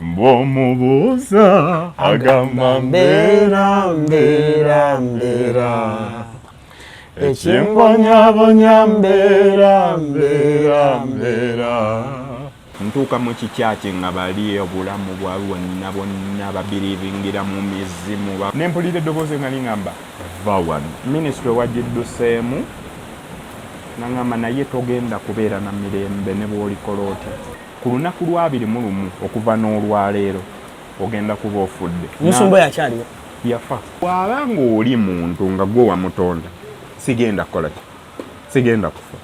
Bomubuza agamba mbera mbera mbera ekimbonya mbera mbera mbera ntuuka mu kikyache nga bali obulamu bwabwe bonna babirivingira mu mizimu nempulira eddoboozi nga liŋŋamba va wano minisitule wagidduseemu naŋŋamba naye togenda kubeera na mirembe ne bw'olikola otya ku lunaku lwa 21 okuva n'olwaleero ogenda kuba ofudde. Musumba yakyaliwo yafa. Bw'aba ng'oli muntu nga gwe wamutonda sigenda kukola ki sigenda kufa.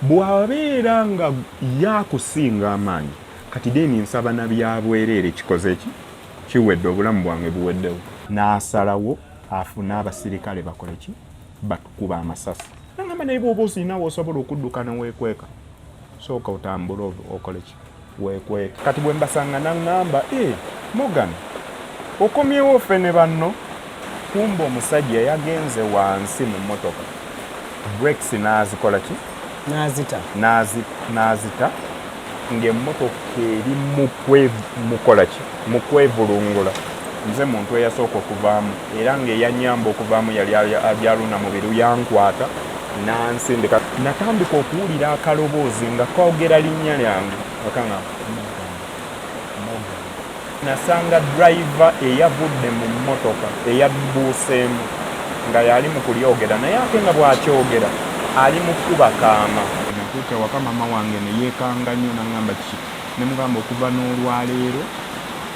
Bw'abeera nga yakusinga amaanyi kati deni nsaba na byabwerere kikoze ki kiwedde obulamu bwange buweddewo. N'asalawo afuna abasirikale bakole ki batukuba amasasi. Nangamba naye bw'oba osinawo osobola okudduka neweekweka sooka otambula okole ki weekweka. Kati bwe mbasanga naŋŋamba Morgan okomyewo ffe ne banno kumba omusajja yagenze wansi mu mmotoka brakes n'azikola ki n'azita ng'emmotoka eri mukola ki mu kwevulungula. Nze muntu eyasooka okuvaamu era ng'eyanyamba okuvaamu yali abyaluna mubiru yankwata nansindika. Natandika okuwulira akaloboozi nga koogera linnya lyange akanga nasanga driver eyavudde mu mmotoka eyabbuuseemu nga yali mu kulyogera naye ate nga bw'akyogera ali mu kuba kaama. Natuuka waka mama wange ne yeekanga nnyo naŋŋamba ki ne mugamba okuva n'olwaleero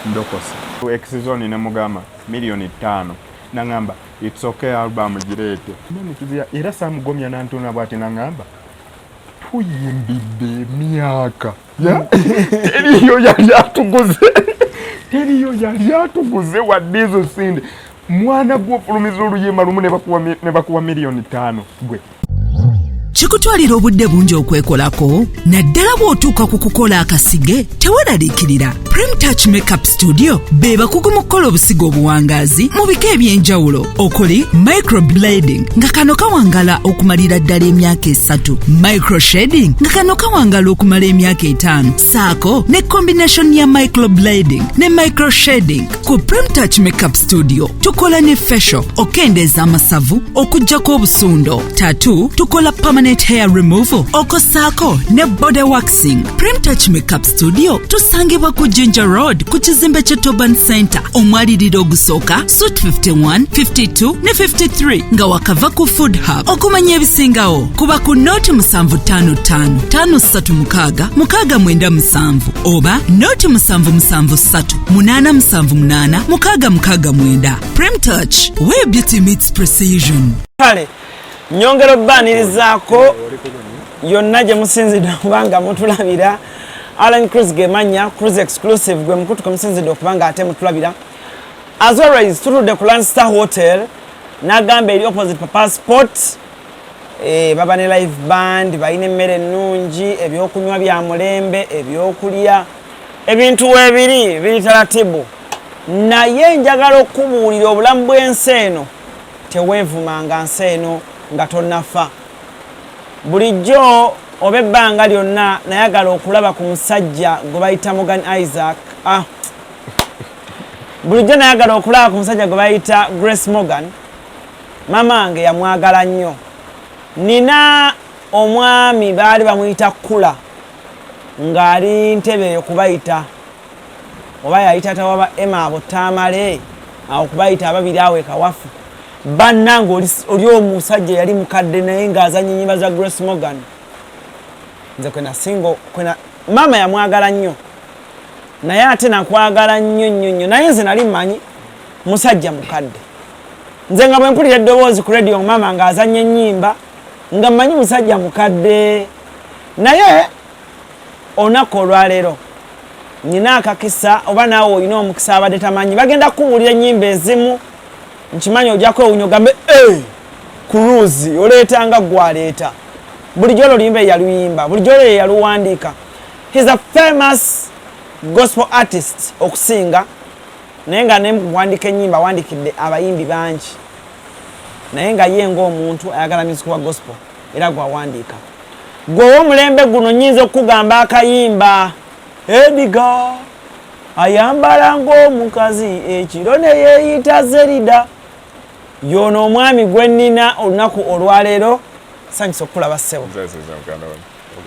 ndokosa. Exizoni ne mugamba $5,000,000 naŋŋamba it's okay album gireete nanituzia era samugomya nantuna bwati naŋŋamba tuyimbidde emyaka teriyo yali atuguze wadde ezo sinde mwana gw'ofulumiza oluyimba lumu ne bakuwa $5,000,000 gwe. Kikutwalira obudde bungi okwekolako naddala bw'otuuka ku kukola akasige teweeraliikirira. Prem Touch Makeup Studio be bakugu mu kukola obusigo obuwangaazi mu bika eby'enjawulo okuli microblading nga kano kawangala okumalira ddala emyaka 3, microshading nga kano kawangala okumala emyaka 5, saako ne combination ya microblading ne microshading. Ku Prem Touch Makeup Studio tukola ne facial okendeeza amasavu okuggyako obusundo, tattoo tukola permanent hair removal okosaako ne body waxing. Prem Touch Makeup Studio tusangibwa ku Ginger Road ku kizimbe kye Toban Center omwaliriro ogusooka Suite 51, 52 ne 53 nga wakava ku Food Hub. Okumanya ebisingawo kuba ku Note 755 536 697 oba Note 773 878 669. Prem Touch, where beauty meets precision. Kale nyongero banirizaako yonna gye musinzidde okubanga mutulabira. ALLANCRUZ gemanya CRUZ exclusive gwe mukutuka musinzidde okubanga ate mutulabira. As always tutudde ku Landstar Hotel nagamba eri opposite Papa Sport. Baba ne live band balina emmere ennungi ebyokunywa bya mulembe ebyokulya ebintu weebiri biri taratibu. Naye njagala okubuulira obulamu bw'ensi eno teweevumanga nsi eno nga tonnafa. Bulijjo oba ebbanga lyonna nayagala okulaba ku musajja gwe bayita Morgan Isaac. Bulijjo nayagala okulaba ku musajja gwe bayita Grace Morgan. Mamange yamwagala nnyo. Nina omwami baali bamuyita Kula ng'ali ntebe eyo kubayita oba yayita tawaba Emma Abotamale awo kubayita ababiri awo ekawafu. Bannange oli omusajja yali mukadde naye ng'azanya ennyimba za Grace Morgan. Nze kwena mama yamwagala nnyo naye ate nakwagala nnyo naye nze nali mmanyi musajja mukadde. Nze nga bwe mpulira eddoboozi ku radio mama ng'azanya ennyimba nga mmanyi musajja mukadde. Naye olunaku olwaleero nina akakisa oba naawe olina omukisa abadde tamanyi bagenda kukubuulira ennyimba ezimu nkimanyi ojja kwewunya ogambe CRUZ oleetanga gwaleeta. Bulijjo oluyimba yaluyimba bulijjo olwo yaluwandiika. He's a famous gospel artist okusinga naye nga nemukuwandika ennyimba awandikidde abayimbi bangi naye nga ye ng'omuntu ayagala music wa gospel era gwawandiika. Gwe ow'omulembe guno nnyinza okugamba akayimba ediga ayambala ng'omukazi ekiro ne yeeyita Zerida. Yono omwami gwe nnina olunaku olwaleero sanyusa okulaba ssebo.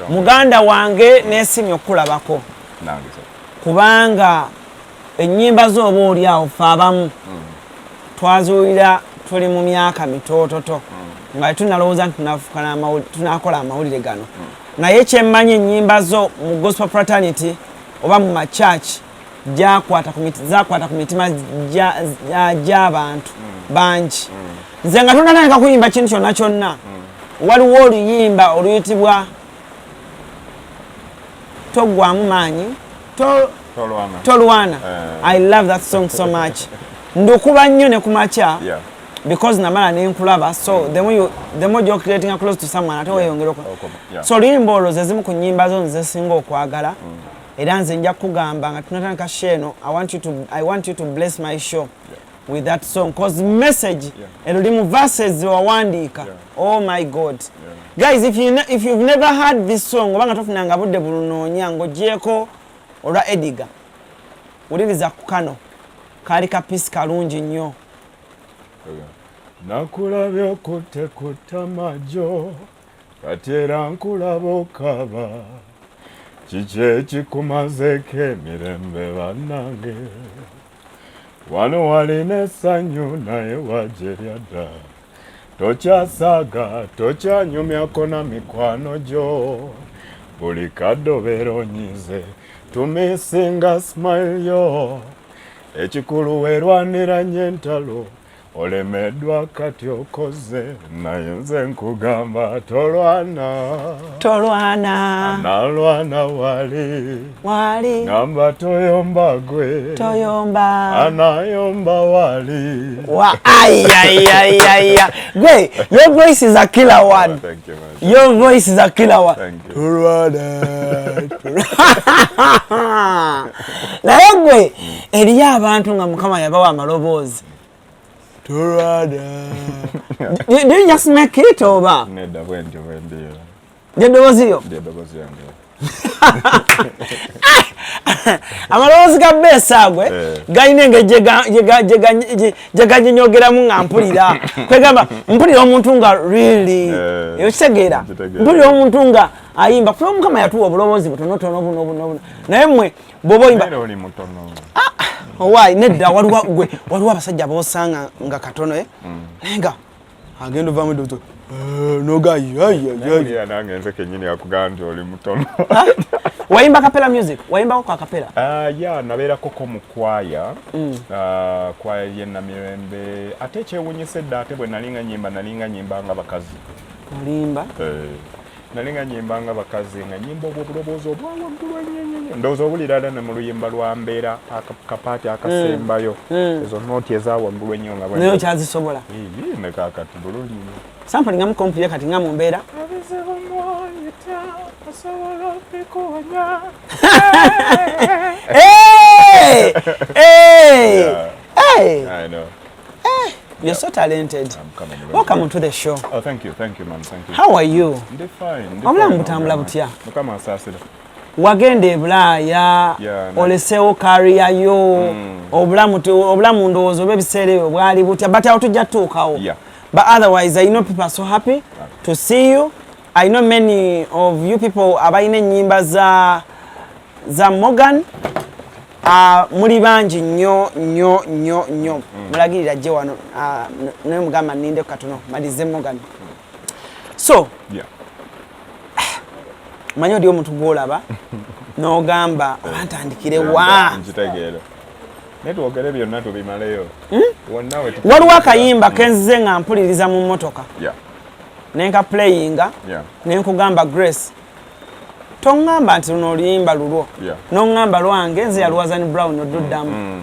Muganda wange neesimye okulabako. Kubanga ennyimba z'oba oli awo ffe abamu twazuulira tuli mu myaka mitoototo nga tunalowooza nti tunaakola amawulire gano. Naye kyemmanyi ennyimba zo mu gospel fraternity oba mu machurch zakwata ku mitima gy'abantu bangi. Nze nga tonatandika kuyimba kintu kyonna kyonna waliwo oluyimba oluyitibwa Toggwamu maanyi Tolwana. I love that song so much. Ndukuba nnyo ne kumacha because namala nenkulaba, so the more you're creating close to someone ate weyongerako. So oluyimba olwo ze zimu ku nnyimba zo nze singa okwagala. Era nze nja kugamba nga tunatandika sheno, I want you to bless my show with that song cause message erulimu verses wawandika. Oh my God. Guys, if you've never heard this song obanga tofunanga budde bulunoonya ng'ogyeko olwa Ediga wuliriza ku kano kaali kapisi kalungi nnyo. Nakulabye okutekutta majo kati era nkulaba okaba kiki ekikumazeeko emirembe bannange wano walina essanyu naye wajerya dda tokyasaaga tokyanyumyako na mikwano gyo buli kaddobeera onyize tumisinga smile yo ekikulu weerwanira nnyo entalo olemeddwa kati okoze naye nze nkugamba tolwana nalwana wali ngamba toyomba gwe anayomba wali Gwe, your voice is a killer one. Thank you, man. Your voice is a killer one. Thank you. Naye gwe eriyo abantu nga Mukama yabawa amaloboozi. Do you just make it over? Nedda bwentyo Yeddoboozi yo? Yeddoboozi yange. Amaloboozi ga Beesagwe galina engeri gye ganyinyogeramu nga mpulira. Kwegamba mpulira omuntu nga really ekitegeera. Mpulira omuntu nga ayimba kuba Mukama yatuwa obuloboozi butonotono buno. Naye mmwe bw'oba oyimba oli mutono. Why nedda waliwo abasajja boosanga nga katono naye nga agenda ovaamu eddoto nogayi nange nze kennyini akugamba nti oli mutono. Wayimba kapela music? Wayimbako kwa kapela? Nabeerakoko mu kwaya kwaya ye Namirembe ate ekyewuunyisa edda ate bwe nalinga nyimba nga bakazi. Olimba? Nalinga nyimba nga bakazi nga nyimba obuloboozi obwawaggulu ennyo. Ndowooza obulira ne mu luyimba lwa Mbeera akapaati akasembayo ezo nooti ezawaggulu ennyo nga naye okyazisobola? Ne kaakati bulungi. Sampuli nga mukompire kati nga mu Mbeera? Abizibu mwayita osobola okubikuwonya. I know. You're so talented. Welcome to the show. Oh, thank you, man. Thank you. How are you? I'm fine. Obulamu butambula butya? Mukama asaasira. Wagenda e Bulaaya, oleseewo kariya yo, obulamu ndowooza oba ebiseera ebyo bwali butya, but awo tujja tutuukawo. But otherwise, I know people are so happy to see you. I know many of you people abalina ennyimba za Morgan. Muri bangi nnyo mulagirira gye wano naye mugamba nninde katono malize Morgan. So manyi oli omuntu gw'olaba n'ogamba bantandikire wa netwogere byonna tubimaleyo. Waliwo akayimba kenzize nga mpuliriza mu mmotoka nenka playinga nenkugamba Grace tongamba nti luno oluyimba lulwo nongamba lwange nze yaluwaza ni Brown oduddamu.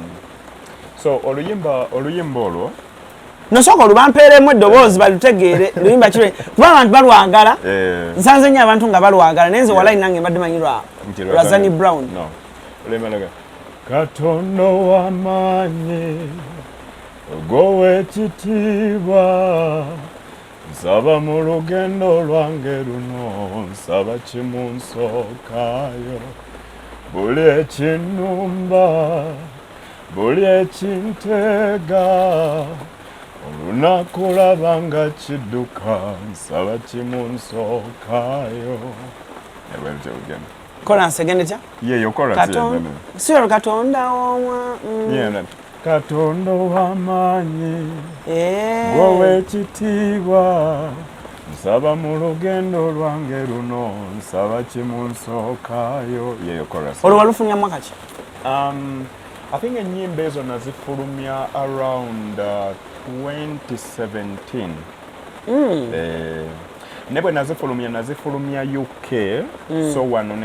So oluyimba olwo nosooka olubampeeremu eddoboozi balutegeere luyimba kiro kuba abantu balwagala nsanze nnyo abantu nga balwagala naye nze walayi nange mbadde manyi lwa Zani Brown. Katono w'amaanyi ogw'owekitiibwa nsaba mu lugendo lwange luno nsaba kimu nsookayo buli ekinumba buli ekintega olunaku labanga kidduka nsaba kimunsookayo Kolansi egende tya? yeyo kolansi siro Katonda omwa Katonda w'amaanyi gw'ow'ekitiibwa nsaba mu lugendo lwange luno nsaba kimunsookayo yeyo kolansi olwo walufunira mwaka ki? I think ennyimba ezo nazifulumya around 2017 ne bwe nazifulumya UK so wano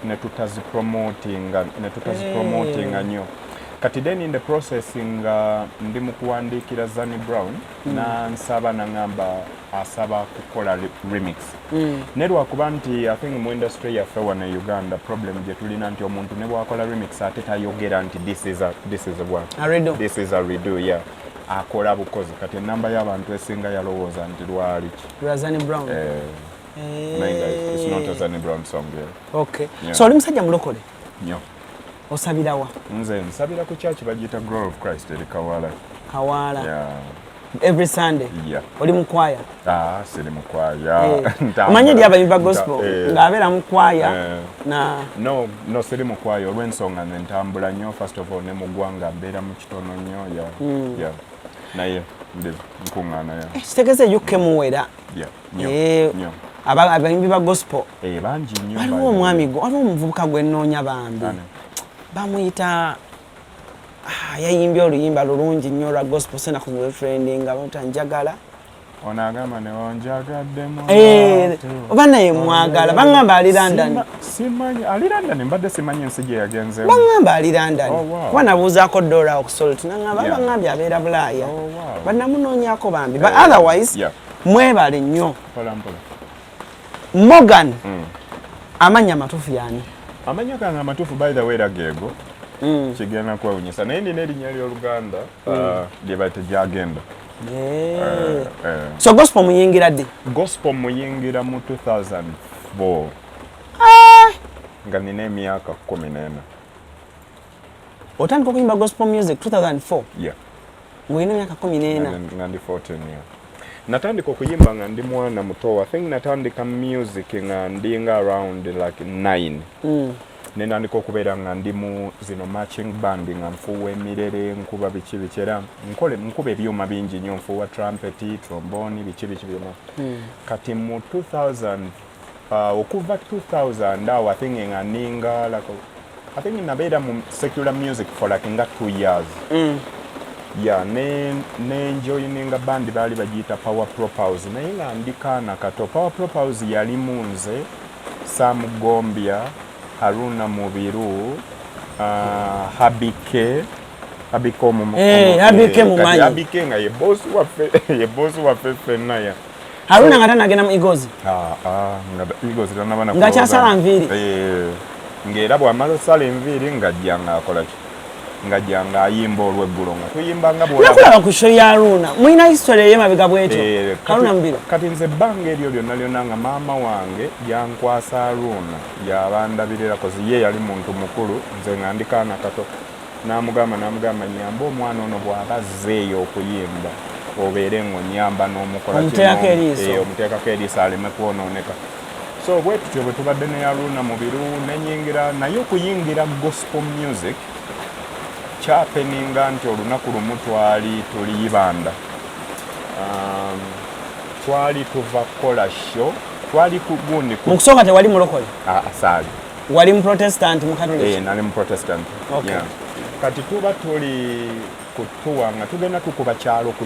ne tutazipromotinga nnyo kati then in the process nga ndi mu kuwandiikira Zanny Brown nansaba nangamba asaba kukola remix ne lwakuba nti I think mu industry yaffe wano e Uganda problem gye tulina nti omuntu ne bwakola remix ate tayogera nti this is a redo yeah akola bukozi kati enamba y'abantu esinga yalowooza nti lwali Zanny Brown it's not a Zanny Brown song yeah. Okay yeah. So oli musajja mulokole nnyo osabira wa? Nze nsabira ku church bagiyita Glory of Christ eri Kawaala yeah. Every Sunday yeah. Oli mu kwaya? Siri mu kwaya omanyi ndi abayimba gospel ng'abeera mu kwaya no siri mu kwaya olw'ensonga nze ntambula nnyo first of all ne mu ggwanga mbeera mu kitono nnyo yeah. Naye ndi nkuŋŋaana kitegeeza UK muwera nnyo abayimbi ba gospel bangi nnyo waliwo omwami waliwo omuvubuka gwe nnoonya bambi bamuyita yayimbye oluyimba lulungi nnyo lwa gospel sena ku boyfriend nga bamuta njagala ono agamba ne wanjagaddemu oba naye mwagala baŋŋamba ali London simanyi ali London mbadde simanyi ensi gye yagenzeemu baŋŋamba ali London kuba nabuuzaako dola okusoloti naŋŋamba baŋŋambye abeera Bulaaya bannamunoonyako bambi but otherwise mwebale nnyo Morgan amanya amatuufu yani amanya gange amatuufu by the way rageego kigenda kwewunyisa naye nina erinnya ly'Oluganda lye bayita gyagenda so gospel muyingira ddi? Gospel muyingira mu 2004 nga nina emyaka 14 otandika okuyimba gospel music 2004 yeah ng'olina emyaka 14 nga ndi 14 yeah. Natandika okuyimba nga ndi mwana muto I think natandika music nga ndinga around like 9 nenandika okubeera nga ndi mu zino marching band nga nfuuwa emirere nkuba biki era nkuba ebyuma bingi nnyo nfuuwa trumpet trombone biki byonna kati mu 2000 okuva 2000 awo I think nga ninga like I think nabeera mu secular music for like nga 2 years yeah ne joininga band baali bagiyita Power Propose naye nga ndikaana kato Power Propose yali munze Sam Gombia Haruna Mubiru Habike mumanyi Habike nga ye boss waffe fenna ya Haruna nga tanagenda mu Eagles nga Eagles tanabana nga kyasala nviiri ng'era bw'amala osala enviiri ng'ajjanga akola ki ng'ajjanga ayimba olw'eggulo nga tuyimbanga nakulaba ku show ya Haruna mulina history ey'emabega bwetyo Haruna Mubiru kati nze ebbanga eryo lyonna nga maama wange yankwasa Haruna yabandabirira kozi ye yali muntu mukulu nze nga ndikaana kato n'amugamba nyamba omwana ono bw'aba azzeeyo okuyimba obeere ng'onyamba n'omukola omuteekako eriiso aleme kwonooneka so bwe tutyo bwe tubadde ne Haruna Mubiru nenyingira naye okuyingira gospel music kyapeninga nti olunaku lumu twali tuli Ibanda twali tuva kukola show twali kugundi mu kusooka tewali mulokole asaali wali mu protestant mu catholic nali mu protestant okay. Kati tuba tuli kutuwa nga tugenda tukuba kyalo ku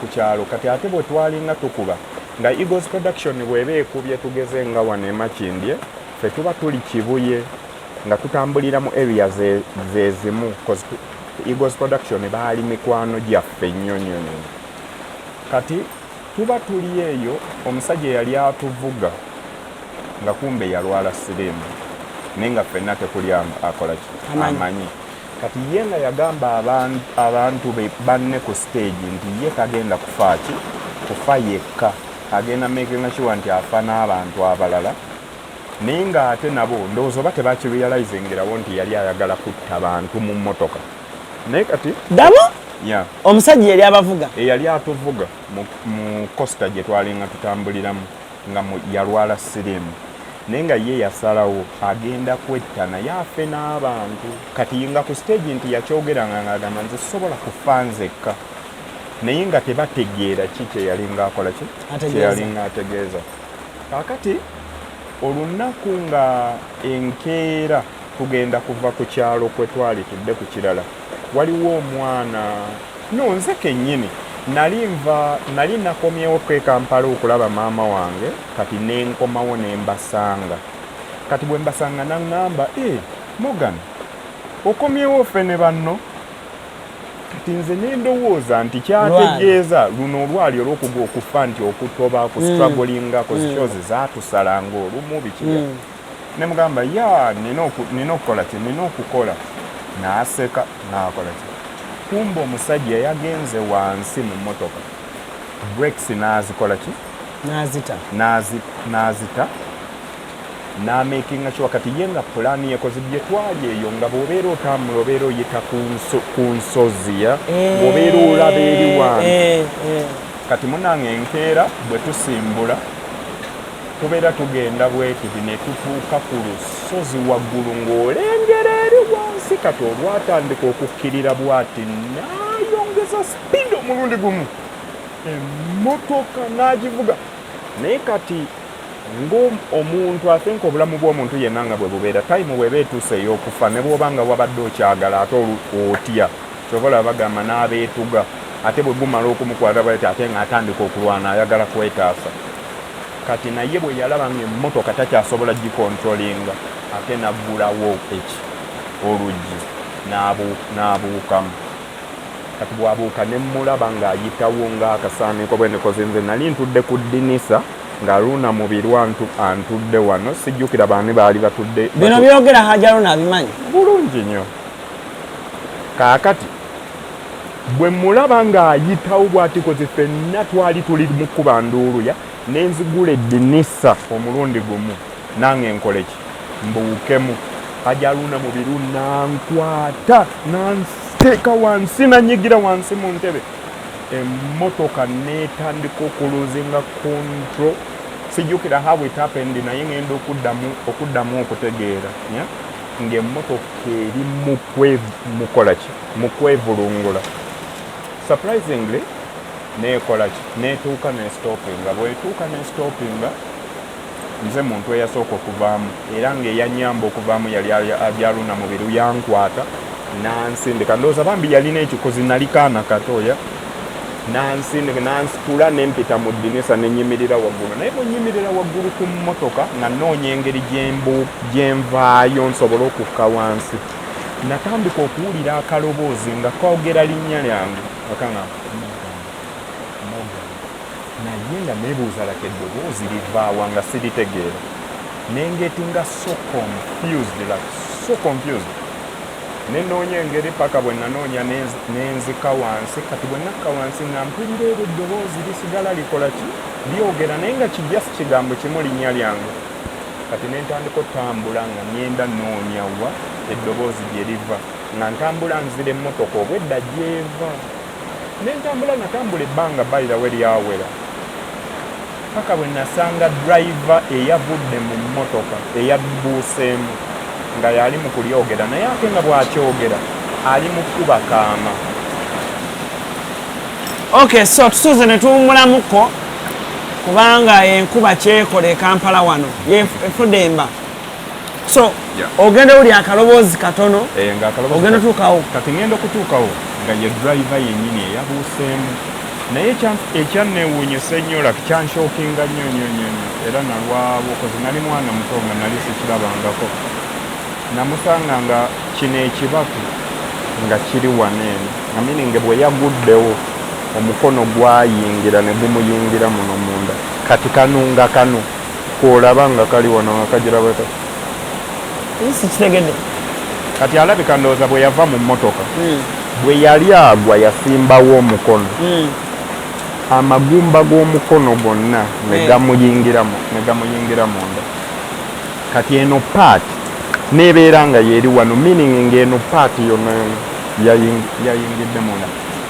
kyalo kati ate bwe twali nga tukuba nga Eagles production bw'eba ekubye tugeze nga wano emakindye ffe tuba tuli Kibuye nga tutambulira mu area zezimu Eagles production baali mikwano gyaffe nnyo kati tuba tuli eyo omusajja yali atuvuga nga kumbe yalwala sirimu naye nga ffenna tekuli akola amanyi kati ye nga yagamba abantu banne ku stage nti ye tagenda kufa yekka agenda making sure nti afa n'abantu abalala naye ng'ate nabo ndowooza oba tebakirealizingirawo nti yali ayagala kutta bantu mu mmotoka naye kati damo yeah. Omusajja yali abavuga eyali atuvuga mu costa gye twalinga tutambuliramu nga yalwala sirimu naye nga ye yasalawo agenda kwetta naye afe n'abantu kati nga ku stage nti yakyogeranga ng'agamba nze sobola kufa nzekka naye nga tebategeera ki kyeyalinga akola ki kyeyalinga ategeeza kaakati olunaku nga enkeera tugenda kuva ku kyalo kwe twali tudde ku kirala waliwo omwana nze kennyini nali nakomyewo kwe Kampala okulaba maama wange kati nenkomawo nembasanga kati bwe mbasanga naŋŋamba Morgan okomyewo ffe ne banno kati nze nendowooza nti kyategeeza luno olwali olw'okugwa okufa nti okutoba kustrugglinga kozikyozi zaatusalanga olumu bikira ne mugamba nina okukola ki nina okukola n'aseka n'akola ki kumba omusajja yagenze wansi mu mmotoka breaks n'azikola ki n'azita n'amakinga sure kati ye nga pulaani yekoze bye twali eyo nga bw'obeera otambula obeera oyita ku nsozi bw'obeera olaba eri wansi kati munange enkeera bwe tusimbula tubeera tugenda bwekiti ne tutuuka ku lusozi waggulu ng'olengera eri wansi kati olwatandika okukkirira bw'ati n'ayongeza speed omulundi gumu emmotoka n'agivuga naye kati ng'omuntu asenka obulamu bw'omuntu yenna nga bwe bubeera time bw'eba etuuse ey'okufa ne bw'oba nga wabadde okyagala ate otya kyova olaba bagamba n'abeetuga ate bwe gumala okumukwata bwati ate ng'atandika okulwana ayagala kwetaasa kati naye bwe yalaba ng'emmotoka takyasobola gikontrolinga ate naggulawo oluggi n'abuukamu kati bw'abuuka ne mmulaba ng'ayitawo ng'akasaaniko bwe nekoze nze nali ntudde ku ddinisa ng'aluna mu birwa antudde wano sijjukira baani baali batudde bino byogera Hajaluna abimanyi bulungi nnyo kaakati bwe mulaba ng'ayitawo bw'atikoze ffenna twali tuli mu kkuba nduuluya nenzigula eddinisa omulundi gumu nange nkole ki mbuukemu Hajaluna mu biru nankwata nansteeka wansi nanyigira wansi mu ntebe emmotoka neetandika okuluzinga control sijjukira how it happened naye ngenda okuddamu okutegeera ng'emmotoka eri mukola ki mu kwevulungula surprisingly neekola ki neetuuka nestopinga bwetuuka nestopinga nze muntu eyasooka okuvaamu era ng'eyanyamba okuvaamu yali Hajaluna mu biru yankwata nansindika ndowooza bambi yalina ekikozi nali kaana katoya nansindika nansitula nempita mu ddinisa nenyimirira waggulu naye bwe nyimirira waggulu ku mmotoka nga noonya engeri gyenvaayo nsobole okukka wansi natandika okuwulira akaloboozi nga kwogera linnya lyange akangamba naye nga neebuuza laka eddoboozi livaawa nga siritegeera nengetinga so confused nenoonya engeri paka bwe nanoonya nenzika wansi kati bwe nakka wansi nga mpulira ero eddoboozi lisigala likola ki lyogera naye nga kijja si kigambo kimu linnya lyange kati nentandika otambula nga ngenda noonya wa eddoboozi gye liva nga ntambula nzira emmotoka obwedda gyeva nentambula natambula ebbanga balira we lyawera paka bwe nasanga driver eyavudde mu mmotoka eyabbuuseemu nga yali mu kulyogera naye ate nga bw'akyogera ali mu kkuba kaama okay so tusuze ne tuwummulamuko kubanga enkuba kyekola e Kampala wano efudemba so ogenda uli akaloboozi katono ogenda tuukawo kati ngenda okutuukawo nga ye driver yennyini eyabuuseemu naye ekyanneewuunyisa ennyo laki kyanshookinga nnyo era nalwabo kozi nali mwana muto nga nali sikirabangako namusanga nga kino ekibatu nga kiri waneeno amininge bwe yaguddewo omukono gwayingira ne gumuyingira muno munda kati kanunga kano kwolaba nga kali wano nga kagiraba sikitegedde kati alabika ndowooza bwe yava mu mmotoka bwe yali agwa yasimbawo omukono amagumba g'omukono gonna ne gamuyingira munda kati eno part nebeera nga yeri wano meaning ng'eno part yonna yayingidde munda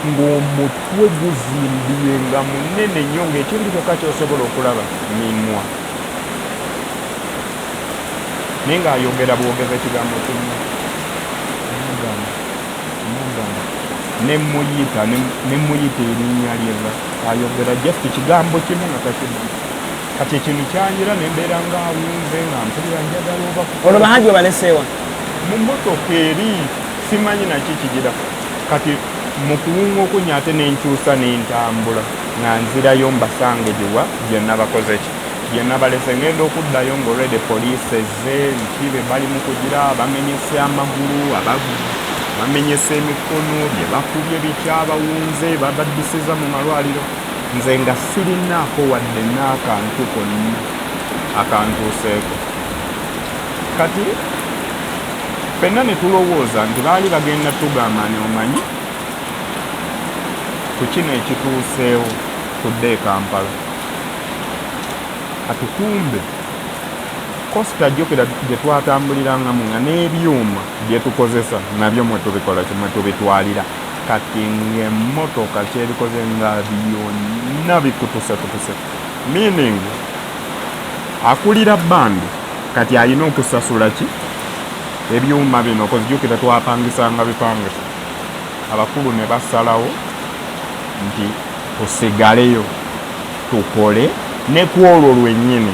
ng'omutwe guzimbiye nga munene nnyo ng'ekintu kyokka kyosobola okulaba mimwa naye ng'ayogera bwogeza ekigambo kimu nemuyita erinnya lyeva ayogera just ekigambo kimu nga takimu kati ekintu kyanjira nembeera ngaawunze nga mpulira njagala oba olwo bahaji obaleseewa mu mmotoka eri simanyi naki kigira kati mu kuwunga okunya ate nenkyusa nentambula nga nzirayo mbasange giwa gyenabakoze ki gyenabalese ngenda okuddayo ngaolwede poliisi ezze nkibe bali mu kugira bamenyese amagulu bamenyese emikono bye bakubye bikyabawunze babaddisiza mu malwaliro nze nga sirinaako wadde n'akantu konna akantuuseeko kati ffenna ne tulowooza nti baali bagenda tugamba ne omanyi ku kino ekituuseewo tudde e Kampala atukumbe kosita jjukira gye twatambulirangamu nga n'ebyuma bye tukozesa nabyo mwe tubikola kimwe tubitwalira kati ng'emmotoka kyebikoze nga byonna bikutuse meaning akulira bandi kati alina okusasula ki ebyuma bino okuzijjukira twapangisanga bipangisa abakulu ne basalawo nti tusigaleyo tukole ne kwolwo lwennyini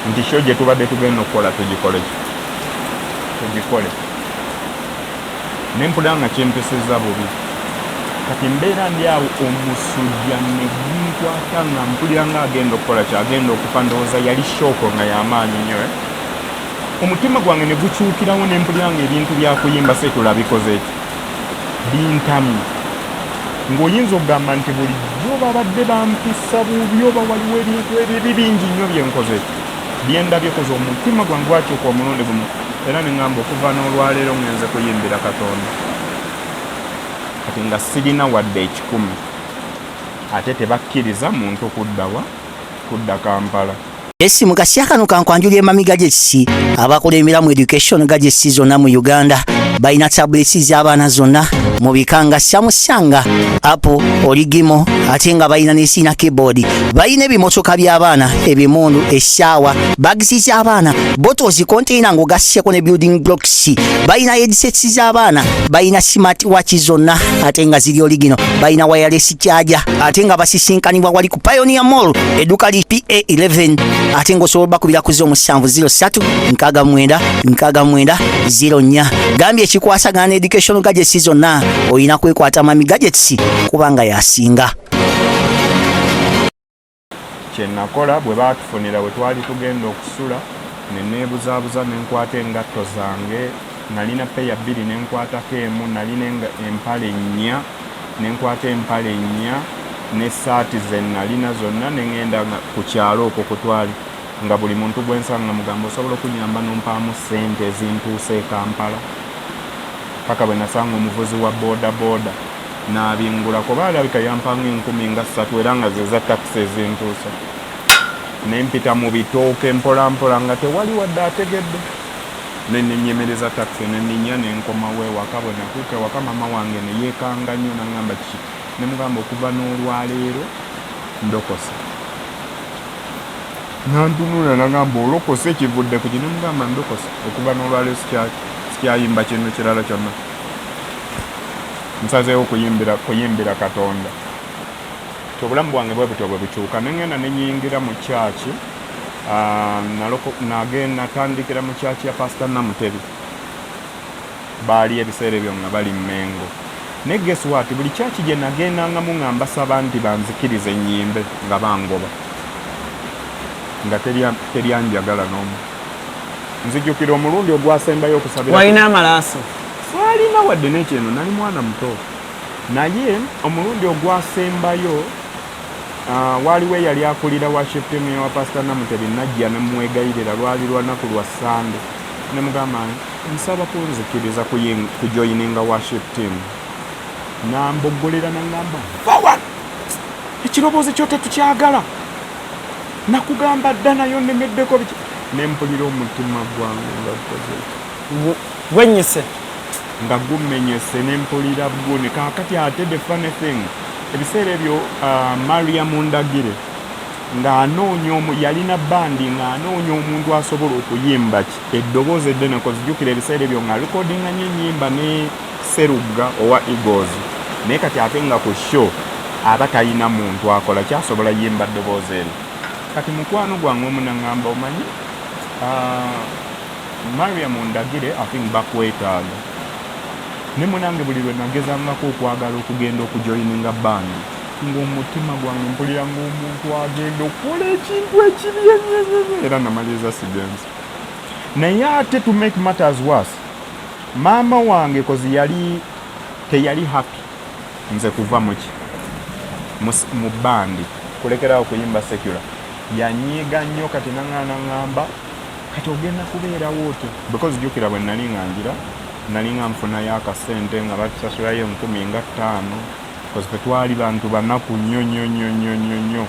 nti kyo gye tubadde tugenda okukola tugikole nempulira nga kyempeseza bubi kati mbeera ndi awo omusujja ne gunkwata nga mpulira nga agenda okukola kyagenda okufa ndowooza yali shooko nga y'amaanyi nnyo omutima gwange ne gukyukirawo ne mpulira nga ebintu byakuyimba setula bikoze eki bintamye ng'oyinza okugamba nti bulijjo babadde bampisa bubi oba waliwo ebintu ebibi bingi nnyo byenkoze byendabyekoze omutima gwange gwakyuka omulundi gumu era ne ŋŋamba okuva n'olwaleero ngenze kuyimbira Katonda kati nga sirina wadde 10 ate tebakkiriza muntu kudda Kampala. Esi mukasya kano kankwanjulye mami gadgetsi abakulembera mu education gadgetsi zonna mu Uganda bayina tablets z'abaana zonna mu bikanga syamusanga apo oligimo ate nga bayina n'esina keyboard bayina ebimotoka by'abaana ebimundu essaawa bags z'abaana bottles container ng'ogasseko ne building blocks bayina headsets z'abaana bayina smart watch zonna ate nga ziri oligino bayina wireless charger ate nga basisinkanibwa wali ku Pioneer Mall edduka li PA11 ate ng'osobola bakubira ku 0703-69-69-04 gambye ekikwasagana ne education gadgets zonna oyina kwekwata mami gadgets kubanga yasinga kyenakola bwe baatufunira bwe twali tugenda okusula neneebuzaabuza nenkwata engatto zange nalina peya 2 nenkwatako emu nalina empale 4 nenkwata empale 4 n'essaati ze nalina zonna nengenda ku kyalo okwo kutwali nga buli muntu gwensanga mugamba osobola okunyamba nompaamu ssente ezintuuse e Kampala paka bwe nasanga omuvuzi wa boda n'abingula kuba alabika yampanga 13,000 era nga ze za takisi ezintuuse nempita mu bitooke mpolampola nga tewali wadde ategedde nenenyemereza takisi neninya nenkomawo ewaka bwe natuuka ewaka mama wange neyeekanga nnyo nangamba ki nemugamba okuva n'olwaleero ndokose nantunula nagamba olokose kivudde ku kino nemugamba ndokose okuva n'olwaleero sikyayimba kintu kirala kyonna nsazeewo kuyimbira Katonda obulamu bwange bwe butyo bwe bukyuka nengenda nenyingira mu kyaki natandikira mu kyaki ya Pastor Namutebi baali ebiseera ebyo nga bali Mmengo ne guess what buli kyaki gye nagendangamu nga mbasaba nti banzikirize ennyimbe nga bangoba nga teryanjagala n'omu nzijukira omulundi ogwasembayo okusabira walina amalaaso swalina wadde n'ekyeno nali mwana muto naye omulundi ogwasembayo waliwo eyali akulira worship team wa Pastor Namutebi najja nemwegayirira lwali lwanaku lwa Sande nemugamba nsaba kunzikiriza kujoyininga worship team nambogolera nangamba forward ekiroboozi kyo tetukyagala nakugamba dda nayo nemeddeko nempulira omutima gwange nga gukoze gwenyise nga gumenyese nempulira gune kakati ate the funny thing ebiseera ebyo Maria Mundagire ng'anoonya yalina bandi ng'anoonya omuntu asobola okuyimba eddoboozi eddene kozijjukira ebiseera ebyo nga recordinga nnyo ennyimba ne Serugga owa Eagles naye kati ate nga ku show aba talina muntu akola kyasobola yimba ddoboozi eryo kati mukwano gwange omu naŋŋamba omanyi Maria Mundagire I think bakwetaaga ne munange buli lwe nagezangako okwagala okugenda okujoyininga bandi ng'omutima gwange mpulira ng'omuntu agenda okukola ekintu ekibi era namaliriza sigenzi naye ate to make matters worse maama wange kozi teyali happy nze kuva mu bandi kulekerawo kuyimba secular yanyiiga nnyo kati naŋŋamba kati ogenda kubeerawo otyo because jjukira bwe nali nganjira nali nga nfunayo akasente nga batusasulayo 15,000 kozi twali bantu banaku nnyo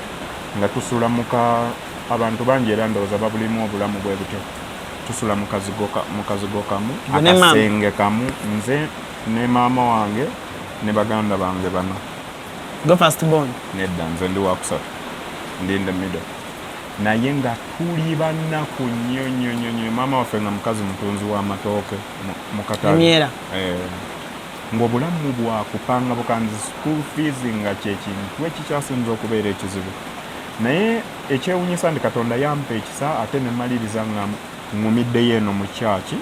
nga tusula abantu bangi era ndowooza babulimu obulamu bwe butyo tusula mu kazigo kamu akasenge kamu nze ne maama wange ne baganda bange bano go first born nedda nze ndi wakusatu ndi in the middle naye nga tuli banaku nnyo maama waffe nga mukazi mutunzi w'amatooke mu katale ng'obulamu bwakupanga bukanzi school fees nga kyekintu ekikyasinza okubeera ekizibu naye ekyewunyisa ndi Katonda yampa ekisa ate ne maliriza nga ŋŋumiddeyo eno mu kyaki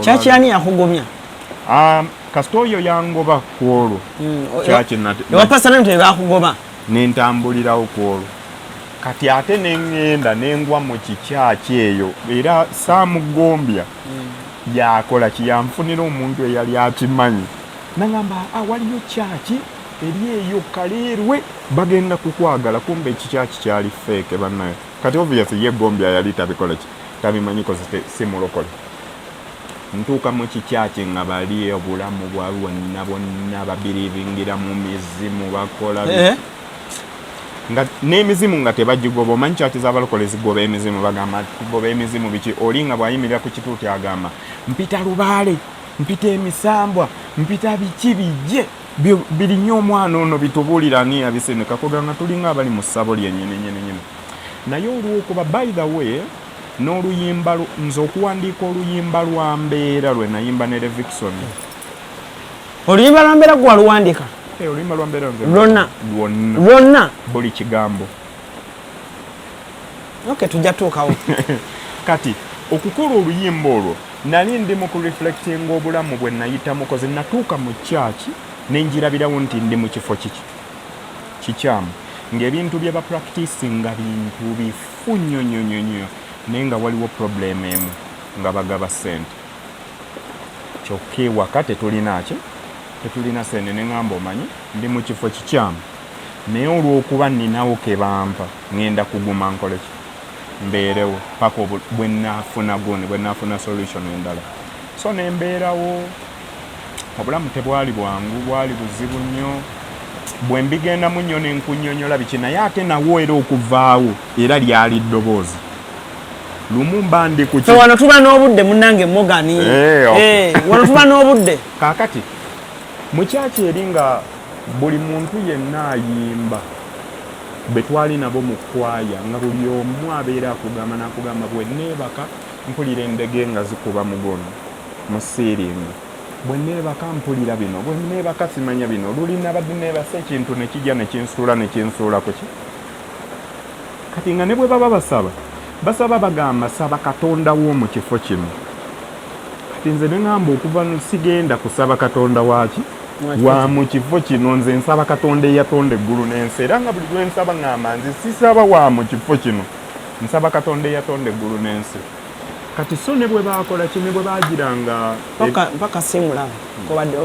kyaki ani yakugumya kasita oyo yangoba ku olwo kyaki ewapasana bakugoba nentambulirawo ku olwo kati ate neŋŋenda nengwa mu kikyaki eyo era saamugombya yakola kiyamfunira omuntu eyali akimanyi naŋamba waliyo kyaki eri eyo kaleerwe bagenda kukwagala kumbe ekikyaki kyali feeke bannayo kati obviously ye gombya yali tabikola tabimanyi kozi simulokole ntuuka mu kikyaki nga bali obulamu bwabwe bonna babirivingira mu mizimu bakola nga n'emizimu nga tebagigoba omanyi kyaki z'abalokole zigoba emizimu bagamba kugoba emizimu biki oli nga bw'ayimirira ku kituuti agamba mpita lubaale mpita emisambwa mpita biki bijje birinye omwana ono bitubuulira ani abisenika kugamba tulinga abali mu ssabo lyennyini naye olw'okuba by the way n'oluyimba nze okuwandiika oluyimba lwa mbeera lwe nayimba ne Levikson oluyimba lwa mbeera gwa luwandiika oluyimba lwa mbeera lwonna buli kigambo tujja tuukawo kati okukola oluyimba olwo nali ndi mu kureflectinga obulamu bwe nayitamu koze natuuka mu kyaki nenjirabirawo nti ndi mu kifo kikyamu ng'ebintu bye bapracticinga bintu bifu nnyo naye nga waliwo problemu emu nga bagaba ssente kyokka ewaka tetulina sente neŋŋamba omanyi ndi mu kifo kikyamu naye olw'okuba nninawo ke bampa ŋŋenda kuguma nkoleki mbeerewo paka bwe nnaafuna solution endala so nembeerawo obulamu tebwali bwangu bwali buzibu nnyo bwe mbigendamu nnyo nenkunnyonnyola biki naye ate nawo era okuvaawo era lyali ddoboozi lumu mba ndi ku wano tuba n'obudde munnange Mogani wano tuba n'obudde kaakati mu kyaki eri nga buli muntu yenna ayimba be twali nabo mu kwaya nga buli omu abeera akugamba n'akugamba bwe neebaka mpulira endege nga zikuba mugono mu siiringi bwe neebaka mpulira bino bwe neebaka simanya bino lulina badde neebasa ekintu ne kijja ne kinsuula ku ki kati nga ne bwe baba basaba bagamba saba Katonda w'omu kifo kino kati nze ne ŋŋamba okuva sigenda kusaba Katonda waaki wa mu kifo kino nze nsaba Katonda eyatonda eggulu n'ensi era nga buli lwe nsaba ŋŋamba nze sisaba wa mu kifo kino nsaba Katonda eyatonda eggulu n'ensi kati so ne bwe baakola ki ne bwe baagiranga mpaka simula kobadde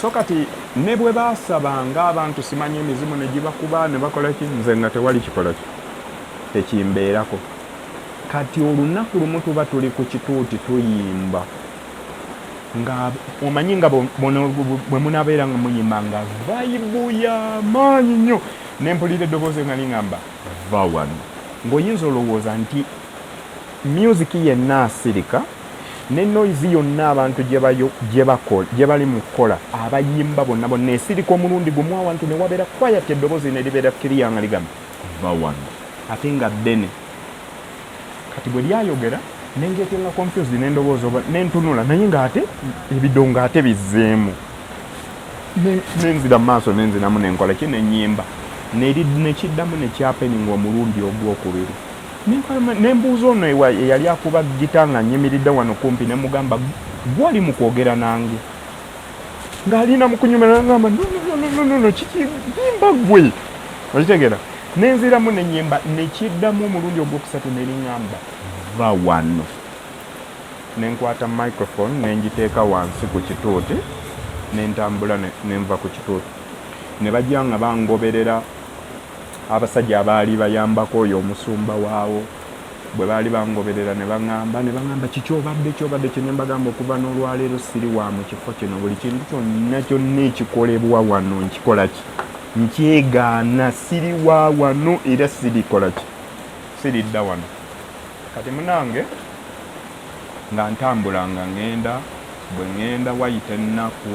so kati ne bwe baasabanga abantu simanyi emizimu ne gibakuba ne bakola ki nze nga tewali kikola ki tekimbeerako kati olunaku lumu tuba tuli ku kituuti tuyimba nga omanyi nga bwe munabeera nga muyimba nga vaibu ya maanyi nnyo nempulira eddoboozi nga liŋŋamba va wano ng'oyinza olowooza nti music yenna asirika ne noise yonna abantu gye bali mu kukola abayimba bonna bonna esirika omulundi gumu awantu ne wabeera quiet eddoboozi ne libeera kiriya nga ligamba va wano ate nga ddene kati bwe lyayogera nengeetera confused n'endoboozi oba nentunula naye ng'ate ebidongo ate bizzeemu nenzira mu maaso nenziramu nenkola ki nenyimba nekiddamu nekyapeninga omulundi ogwokubiri nembuuza ono eyali akuba gita nga nyimiridde wano kumpi nemugamba gwali mu kwogera nange ng'alina mu kunyumira nagamba no kikiyimba gwe okitegeera nenziramu nenyimba nekiddamu omulundi ogwokusatu neriŋŋamba va wano nenkwata microphone nenjiteeka wansi ku kituuti nentambula nenva ku kituuti ne bajja nga bangoberera abasajja abaali bayambako oyo omusumba waawo bwe baali bangoberera ne baŋŋamba kyobadde kye nembagamba okuva n'olwaleero siri wa mu kifo kino buli kintu kyonna ekikolebwa wano nkikola ki nkyegaana siri wa wano era sirikola ki siridda wano kati munange nga ntambula nga ngenda bwe ngenda wayita ennaku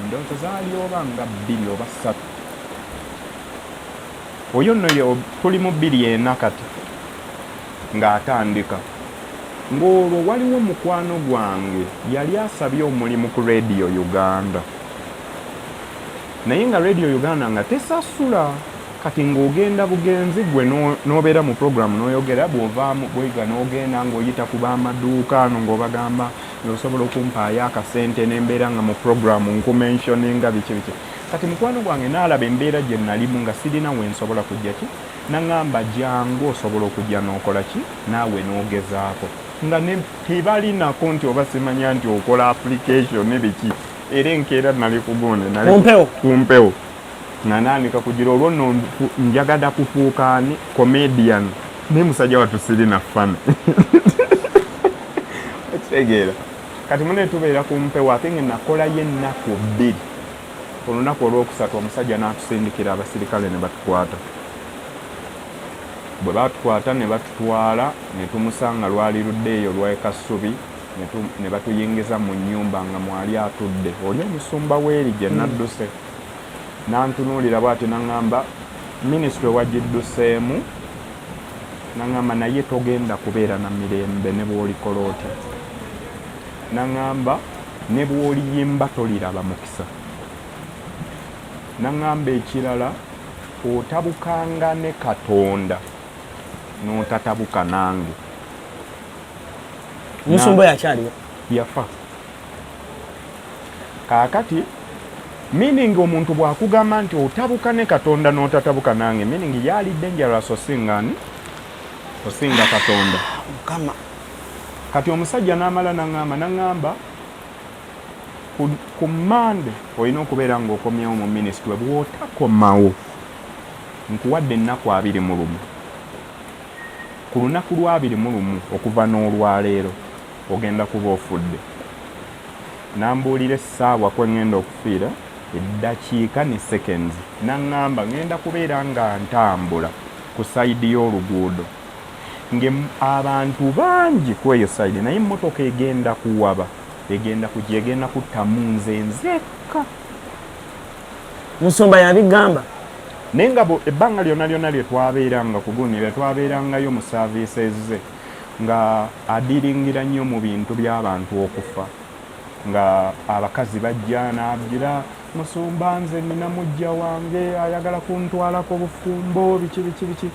ndowooza zaali oba nga 2 oba 3 oyo nno tuli mu 2 kati ng'atandika ng'olwo waliwo mukwano gwange yali asabye omulimu ku Radio Uganda naye nga Radio Uganda nga tesasula kati ng'ogenda bugenzi gwe n'obeera mu programu n'oyogera bw'ovaamu bwega n'ogenda ng'oyita ku b'amaduuka no ng'obagamba osobola okumpaayo akasente n'embeera nga mu programu nkumentioninga biki kati mukwano gwange n'alaba embeera gye nalimu nga sirina we nsobola kujja ki naŋŋamba jangu osobola okujja n'okola ki naawe n'ogezaako nga tebalinako nti oba simanya nti okola application biki era enkeera nali kugonde kumpewo nga naanika kugira olwo nno njagala kufuuka ani comedian ne musajja watu sirina fana ekitegeera kati mune tubeera kumpewo ate nga nakolayo ennaku 2 olunaku olwokusatu omusajja n'atusindikira abasirikale ne batukwata bwe batukwata ne batutwala ne tumusanga lwali luddeeyo lw'ekasubi ne batuyingiza mu nnyumba nga mwali atudde oli omusumba w'eri gye nadduse nantunuulira bw'ati naŋŋamba minisitule wagidduseemu naŋŋamba naye togenda kubeera na mirembe ne bw'olikola otya naŋŋamba ne bw'oliyimba toliraba mukisa naŋŋamba ekirala otabukanga ne Katonda n'otatabuka nange musumba yakyaliwo yafa kaakati meaning omuntu bw'akugamba nti otabuka ne Katonda n'otatabuka nange meaning yali dangerous osinga Katonda mukama kati omusajja n'amala naŋŋamba ku Mande olina okubeera ng'okomyewo mu minisitule bw'otakomawo nkuwadde ennaku 21 ku lunaku lwa 21 okuva n'olwaleero ogenda kuba ofudde nambuulira essaawa kwe ngenda okufiira eddakiika ne seconds naŋŋamba ngenda kubeera nga ntambula ku sayidi y'oluguudo abantu bangi kweyo sayidi naye emmotoka egenda kuwaba egenda kuttamu nze nzekka musumba yabigamba naye nga ebbanga lyonna lye twabeeranga kugunira twabeerangayo mu services ze nga adiringira nnyo mu bintu by'abantu okufa nga abakazi bajja n'agira musumba nze nina mujja wange ayagala kuntwalako bufumbo biki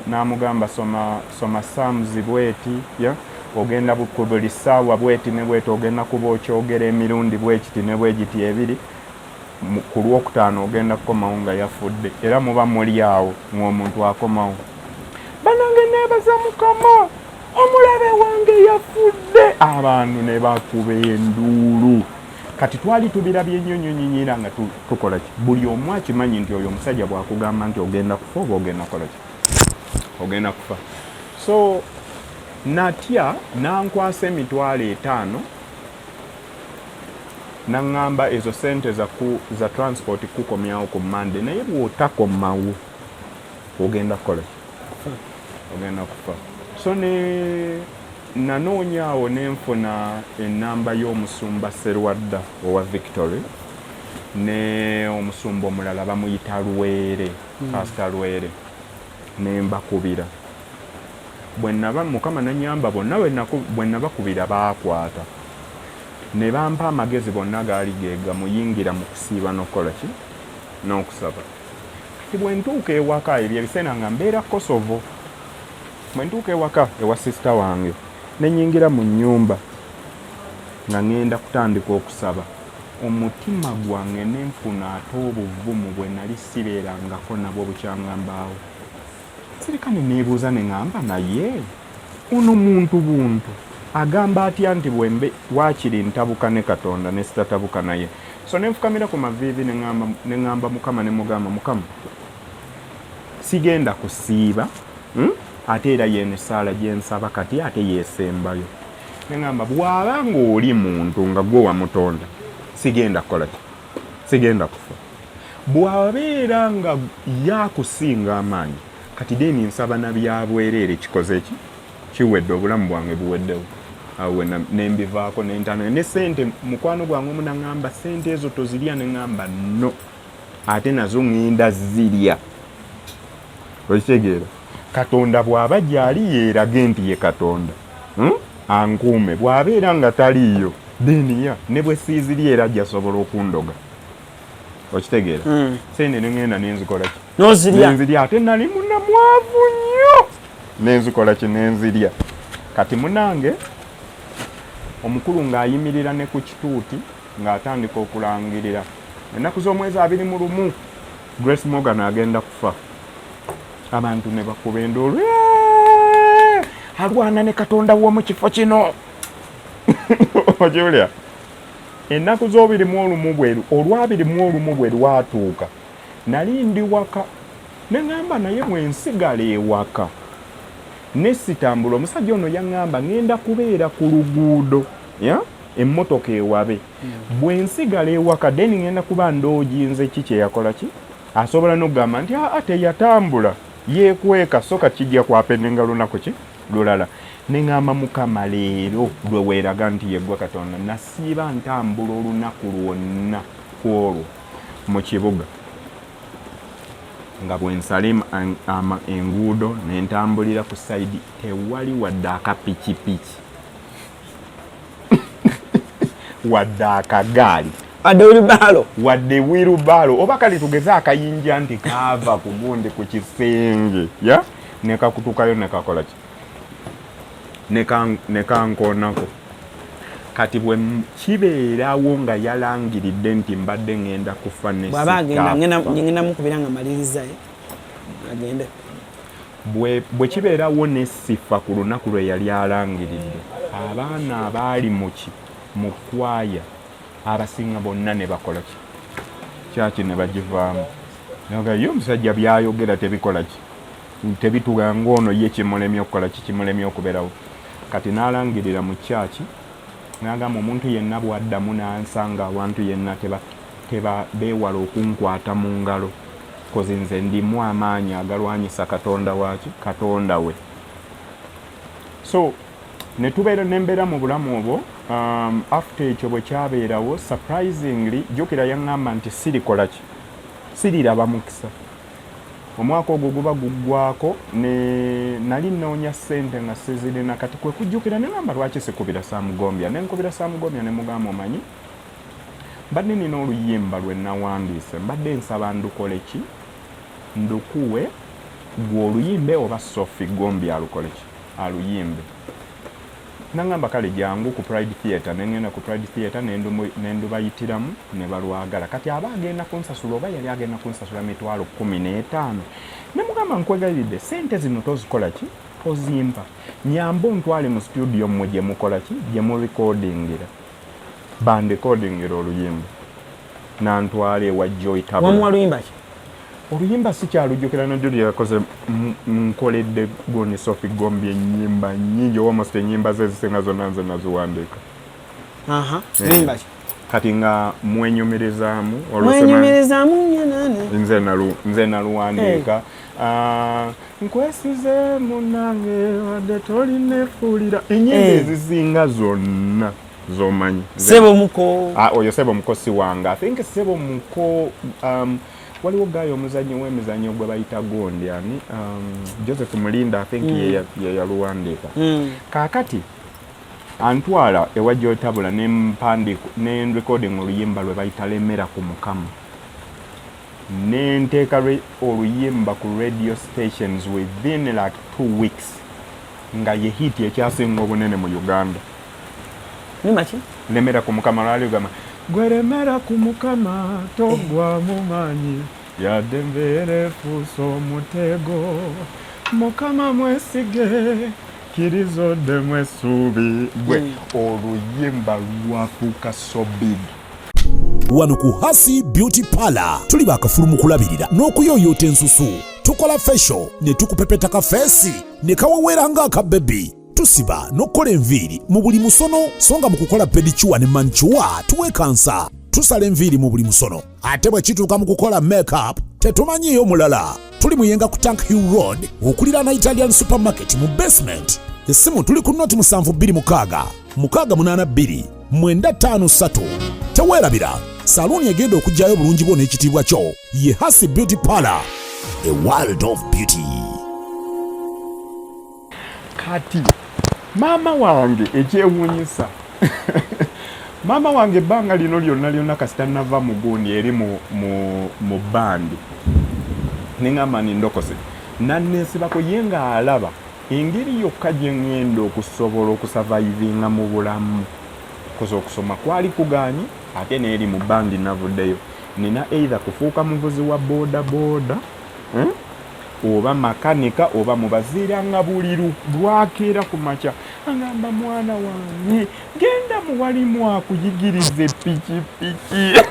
n'amugamba soma Psalms bweti ogenda ku buli ssaawa bweti ne bweti ogenda kuba okyogera emirundi bwekiti ne bwegiti 2 ku lwokutaano ogenda kukomawo nga yafudde era muba muli awo ng'omuntu akomawo banange neebaza Mukama omulabe wange yafudde abantu ne bakuba enduulu kati twali tubirabye ennyo nyinyira nga tukola ki buli omu akimanyi nti oyo omusajja bw'akugamba nti ogenda kufa oba ogenda kukola ki ogenda kufa so natya nankwasa 50,000 nangamba ezo sente za transport kukomyawo ku Monday naye bw'otakomawo ogenda kukola ogenda kufa. So ne nanoonyaawo nenfuna ennamba y'omusumba Sserwadda owa Victory ne omusumba omulala bamuyita Lwere Pastor Lwere ne mbakubira bwe naba Mukama nanyamba bonna bwe nabakubira baakwata ne bampa amagezi bonna gaali geega muyingira mu kusiiba n'okukola ki n'okusaba. Kati bwe ntuuka ewaka ebyo ebiseera nga mbeera Kosovo, bwe ntuuka ewaka ewa sisita wange ne nyingira mu nnyumba nga ngenda kutandika okusaba, omutima gwange ne nfuna ate obuvumu bwe nali sibeerangako nabwo bukyangambaawo. Sirika ne neebuuza ne ngamba naye ono muntu buntu agamba atya nti bwembe waakiri ntabuka ne Katonda ne sitatabuka naye. So ne nfukamira ku maviivi ne ngamba Mukama ne mugamba Mukama sigenda kusiiba ate era yene saala gyensaba kati ate yeesembayo. Ne ngamba bw'aba ng'oli muntu nga gwe wamutonda sigenda kukola ki sigenda kufa. Bw'abeera nga yakusinga amaanyi kati deni nsaba na byabwerere kikoze ki kiwedde obulamu bwange buweddewo. Awe nembivaako nentana ne sente mukwano gwange omunangamba sente ezo tozirya ne ngamba no ate nazo ngenda zirya. Okitegeera Katonda bw'aba gyali yeerage nti ye Katonda ankuume, bw'abeera nga taliiyo deniya ne bwe siizirya era gyasobola okundoga. Okitegeera sente ne ngenda nenzikola ki nenzirya ate nali munamwavu nnyo nenzikola ki nenzirya. Kati munange omukulu ng'ayimirira ne ku kituuti ng'atandika okulangirira ennaku z'omwezi 21 Grace Morgan agenda kufa. Abantu ne bakuba endoolo alwana ne Katonda w'omu kifo kino. Okiwulira ennaku z'olwabirimu bwe lwatuuka nali ndi waka ne ngamba naye bwe nsigala ewaka ne sitambula omusajja ono yaŋŋamba ngenda kubeera ku luguudo emmotoka ewabe bwe nsigala ewaka deni ngenda kuba ndooginze ki kye yakola ki asobola n'okugamba nti teyatambula yeekweka so kijja kwapendenga lunaku ki lulala. Ne ngamba Mukama leero lwe weeraga nti yeggwa Katonda nasiiba ntambula olunaku lwonna kwolwo mu kibuga nga bwe nsala enguudo ne ntambulira ku sayidi tewali wadde akapikipiki wadde akagaali wadde wirubaalo oba kali tugeze akayinja nti kaava ku gundi ku kisenge ne kakutukayo ne kakola ki ne kankoonako. Kati bwe kibeerawo nga yalangiridde nti mbadde ngenda kufa ne ngenda mukubira nga maliriza agende bwe kibeerawo ne sifa ku lunaku lwe yali alangiridde abaana abaali mu kwaya abasinga bonna ne bakola ki kyaki ne bagivaamu. Naga ye omusajja byayogera tebikola ki tebituga ng'ono ye kimulemye okukola ki kimulemye okubeerawo. Kati n'alangirira mu kyaki n'agamba omuntu yenna bw'addamu n'ansanga abantu yenna beewala okunkwata mu ngalo kozi nze ndimu amaanyi agalwanyisa Katonda waki Katonda we. So ne tubeera nembeera mu bulamu obwo. After ekyo bwe kyabeerawo surprisingly jjukira yaŋŋamba nti sirikola ki siriraba mukisa. Omwaka ogwo guba guggwako nali nnoonya ssente nga sizirina kati kwe kujjukira ne ngamba lwaki sikubira Saamugombya ne nkubira Saamugombya ne mugamba omanyi mbadde nina oluyimba lwe nawandiise mbadde nsaba ndukole ki ndukuwe gwe oluyimbe oba Sophie Gombya alukole ki aluyimbe. Nangamba kale jangu ku Pride Theatre nengenda ku Pride Theatre nendubayitiramu ne balwagala. Kati aba agenda kunsasula oba yali agenda kunsasula mitwalo 15 ne mugamba nkwegalidde sente zino tozikola ki ozimpa nyambo ntwale mu studio mmwe gye mukola ki gye mu recordingira band recordingira oluyimba nantwale ewa Joy Tabo wamwa oluyimba ki oluyimba si kyalujjukira na Julia yakoze nkoledde goni Sophie Gombye ennyimba nnyingi almost ennyimba ze zisinga zonna nze naziwandiika. Oluyimba ki kati nga mwenyumirizaamu nze naluwandiika nkwesize munange wadde tolinefuulira ennyimba ezisinga zonna zomanyi Sebo Muko oyo Sebo Muko si wange I think Sebo Muko waliwo gayo omuzanyi w'emizanyo gwe bayita gondi ani Joseph Mulinda I think ye yaluwandiika kaakati antwala ewajja otabula ne recording oluyimba lwe bayita lemera ku mukama nenteeka oluyimba ku radio stations within like 2 weeks nga ye hit ekyasinga obunene mu Uganda Nimaki lemera ku mukama lwali gama gwe lemera ku mukama togwa mu maanyi yadde mbeere fuusa omutego mukama mwesige kirizodde mwesuubi gwe oluyimba lwafuuka so big wano ku Hasi Beauty Parlor tuli bakafulu mu kulabirira n'okuyooyoota ensusu tukola facial ne tukupepeta ka feesi ne kawaweera ng'aka bebi tusiba n'okkola enviiri mu buli musono songa mu kukola pedicure ne manicure tuwekansa tusala enviiri mu buli musono ate bwe kituuka mu kukola makeup tetumanyiiyo mulala tuli muyenga ku Tank Hill Road okuliraana Italian Supermarket mu basement essimu tuli ku noti 72 682 953 teweerabira saluni egenda okujjayo bulungi bwo n'ekitiibwa kyo ye Hasi Beauty Parlor a world of beauty. kati maama wange ekyewuunyisa maama wange ebbanga lino lyonna kasita nava mu gundi eri mu bandi neŋŋamba nindokose nanneesibako ye nga alaba engeri yokka gye ŋŋenda okusobola okusavaivinga mu bulamu koza okusoma kwali kugaanyi ate neeri mu bandi navuddeyo nina either kufuuka muvuzi wa boda oba makanika oba mubaziira nga buli lwakeera ku makya agamba mwana wange genda muwalimu akuyigirize pikipiki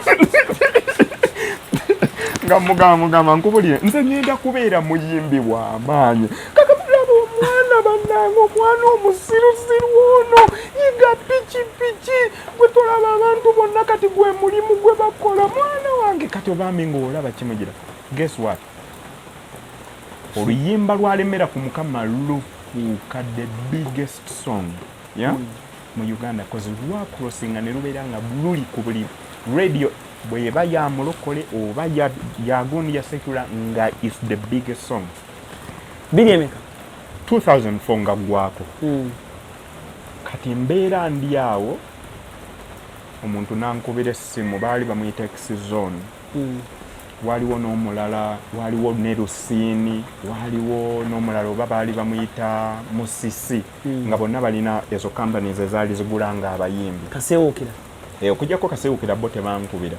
nga mugamba nkubulire nze ngenda kubeera muyimbi w'amaanyi kakamulaba omwana bannange omwana omusirusiru ono yiga pikipiki gwe tolaba abantu bonna kati gwe mulimu gwe bakola mwana wange kati obambi ng'olaba kimugira guess what oluyimba lwalemera ku mukama lufuuka the biggest song mu Uganda cause lwacrossinga ne lubeera nga luli ku buli radio bweba ya mulokole oba ya gundi ya secular nga is the biggest song bili emeka 2004 nga gwako kati mbeera ndi awo omuntu nankubira essimu baali bamuyita X-Zone waliwo n'omulala waliwo ne Lusini waliwo n'omulala oba baali bamuyita Musisi nga bonna balina ezo companies ezaali zigulanga abayimbi Kasewukira okujjako Kasewukira bo tebankubira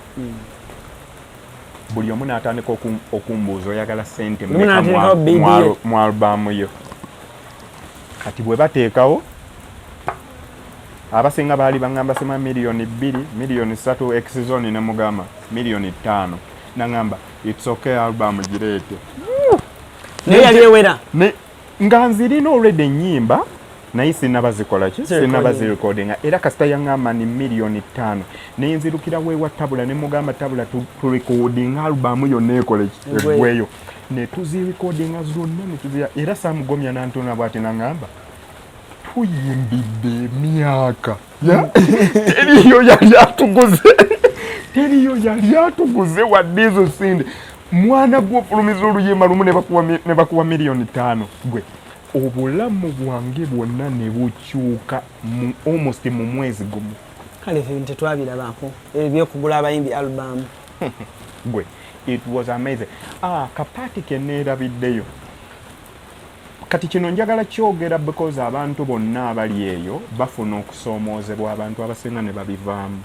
buli omu n'atandika okumbuuza oyagala ssente mu albamu yo kati bwe bateekawo abasinga baali baŋŋamba sema miliyoni 2 miliyoni 3 X-Zone ne mugamba miliyoni 5 nangamba it's okay album gireete naye yali ewera nga nzirina already ennyimba naye sinabazikola ki sinabazirecordinga era kasita yaŋŋamba ni miliyoni 5 naye nzirukira weewa tabula ne mugamba tabula turecordinga albamu yonna ekole eggweyo ne tuzirecordinga zonna ne tuzira era saamugomya nantona bw'ati nangamba tuyimbidde emyaka teriyo yali atuguze teriyo yali atuguze wadde ezo sente mwana gw'ofulumiza oluyimba lumu ne bakuwa miliyoni 5 gwe obulamu bwange bwonna ne bukyuka almost mu mwezi gumu kale ffe tetwabirabako ebyokugula abayimbi albamu gwe it was amazing kapaati kenneerabiddeyo kati kino njagala kyogera because abantu bonna abali eyo bafuna okusoomoozebwa abantu abasinga ne babivaamu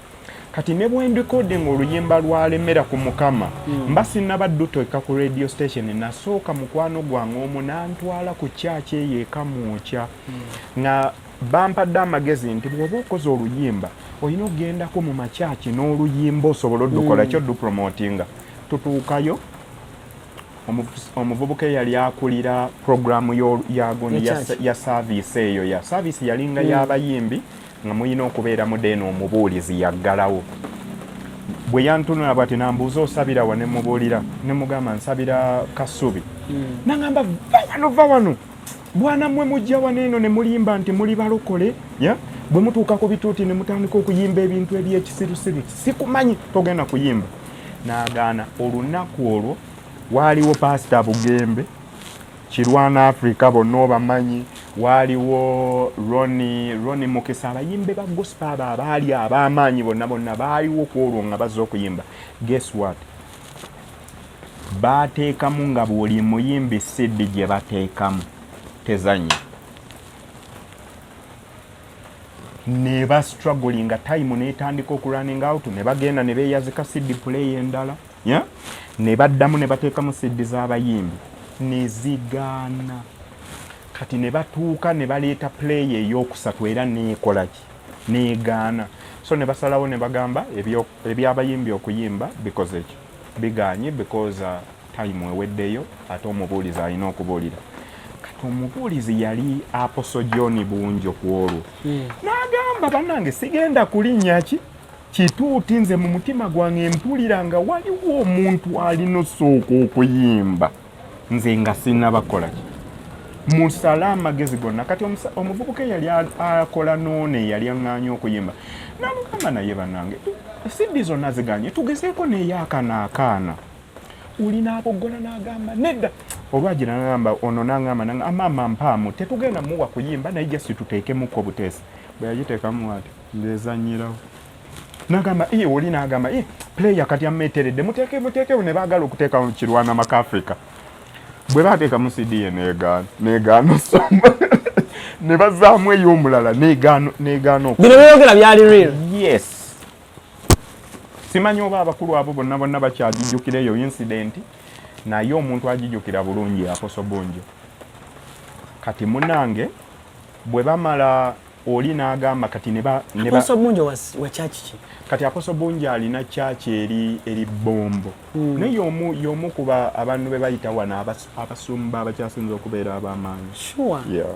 kati ne bwendikodinga oluyimba lwalemera ku mukama mba sinnabaddutoeka ku radio station nasooka mukwano gwange omu nantwala ku kyaki eyo ekamwokya nga bampadde amagezi nti bw'oba okoze oluyimba olina okugendako mu makyaki n'oluyimba osobola oddukola kyo dupromotinga tutuukayo omuvubuka eyali akulira programu ya service eyo ya service yalinga y'abayimbi nga muyina okubeeramu deni omubuulizi yaggalawo bwe yantunula bwati nambuuza osabira wa ne mubuulira ne mugamba nsabira Kasubi nangamba va wano bwana mmwe mujja wano eno ne mulimba nti muli balokole bwe mutuuka ku bituuti ne mutandika okuyimba ebintu ebyekisirusiru sikumanyi togenda kuyimba n'agaana olunaku olwo waaliwo pasita Bugembe Kirwana Africa bonna obamanyi waaliwo Roni Mukisa abayimbe ba gospel abaali ab'amaanyi bonna baaliwo ku olwo nga bazze okuyimba. Guess what? Baateekamu nga bw'oli muyimbi CD gye bateekamu tezanya ne ba struggling nga time neetandika okurunning out ne bagenda ne beeyazika CD play endala ne baddamu ne bateekamu CD z'abayimbi ne zigaana kati ne batuuka ne baleeta play ey'okusatu era neekolaki neegaana so ne basalawo ne bagamba ebyabayimbi okuyimba because ekyo biganye because time eweddeyo ate omubuulizi alina okubuulira kati omubuulizi yali Apostle John Bunjo ku olwo n'agamba bannange sigenda kulinnya kituuti nze mu mutima gwange mpulira nga waliwo omuntu alina osooka okuyimba nze nga sinnabakola musala amagezi gonna kati omuvubuka yali akola noone yali aŋŋaanya okuyimba n'amugamba naye bannange CD zonna ziganye tugezeeko neeyakanaakaana ulina aboggola n'agamba nedda olwagira n'agamba ono n'agamba amama mpaamu tetugenda muwa kuyimba naye jasi tuteekemuko buteesi bwe yagiteekamu ati ndeezanyirawo n'agamba oli n'agamba player kati ammeeteredde muteekewo ne baagala okuteekamu Kirwana Maka Africa bwe baateekamu CD ye negaano soma ne bazaamu ey'omulala negaano bino byogera byali real. Yes. Simanyi oba abakulu abo bonna bakyagijjukira eyo incident naye omuntu agijjukira bulungi Apostle Bunjo. Kati munange bwe bamala oli n'agamba kati ne Apostle Bunjo wa church ki? Kati Apostle Bunjo alina church eri Bombo. Naye y'omu kuba abantu be bayita wana abasumba abakyasinza okubeera ab'amaanyi. Sure. Yeah.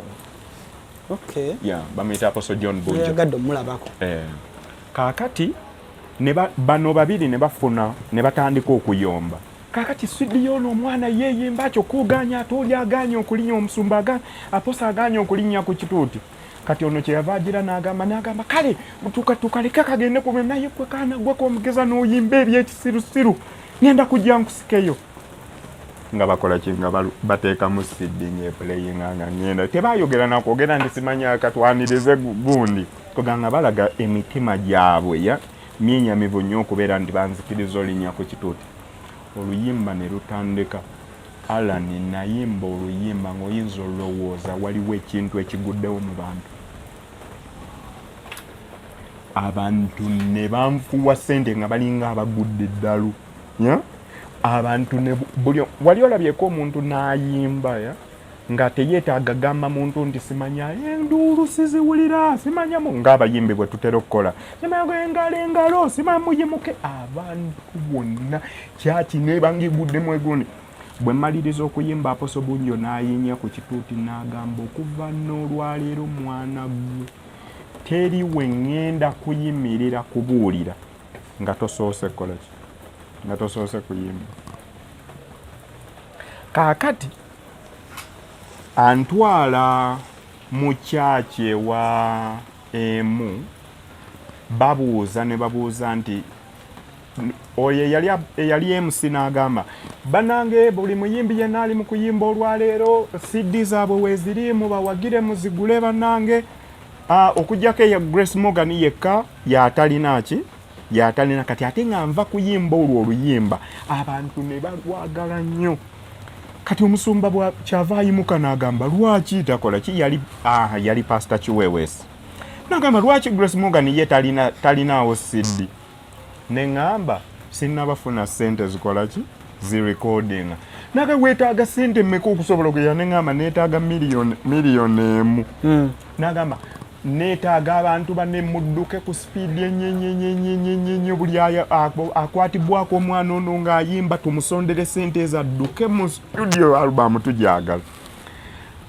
Okay. Yeah, bamuyita Apostle John Bunjo. Yagadde omulabako. Kaakati bano babiri ne bafuna ne batandika okuyomba. Kaakati CD y'ono omwana yeeyimba kyo kuganya ate oli aganya okulinya omusumba Apostle aganya okulinya ku kituuti. Kati ono kyeyava agira n'agamba kale tukaleka kagende ku naye gwe kaana gwe komugeza n'oyimba ebyekisirusiru ngenda kujja nkusikeyo nga bakola ki nga bateekamu CD nyeeplayinga nga ngenda tebaayogera nakwogera ndi simanya katwanirize gundi koganga balaga emitima gyabwe myenyamivu nnyo okubeera nti banzikiriza olinnya ku kituuti oluyimba ne lutandika Alani nayimba oluyimba ng'oyinza olowooza waliwo ekintu ekiguddewo mu bantu abantu ne banfuwa ssente nga balinga abagudde eddalu abantu ne buli wali olabyeko omuntu n'ayimba nga teyeetaaga gamba muntu nti simanya enduulu siziwulira simanyamu ng'abayimbi bwe tutera okukola simanyago engalo simamuyimuke abantu bonna kyaki nebangiguddemu egundi bwe mmaliriza okuyimba Apostle Bunjo n'ayinya ku kituuti n'agamba okuva n'olwaleero mwana gwe teri we ŋŋenda kuyimirira kubuulira nga tosoose kukola ki nga tosoose kuyimba. Kaakati antwala mu kyaki ewa emu babuuza ne babuuza nti oyo eyali MC n'agamba banange buli muyimbi yenna ali mu kuyimba olwaleero CD zaabwe weezirimu bawagire muzigule banange okujjako eya Grace Morgan yekka yatalina kati ate nga nva kuyimba olwo oluyimba abantu ne balwagala nnyo. Kati omusumba bwa kyava ayimuka n'agamba lwaki takola ki yali Pastor Chiwewesi n'agamba lwaki Grace Morgan ye talinaawo CD neŋŋamba sinnabafuna ssente zikola ki zirecordinga naga weetaaga ssente mmeka okusobola okuya neŋŋamba neetaaga miliyoni emu n'agamba neetaaga abantu bane mudduke ku sipiidi enyenyenyenyenyenyenye buli akwatibwako omwana ono ng'ayimba tumusondere ssente ezadduke mu studio album tujagala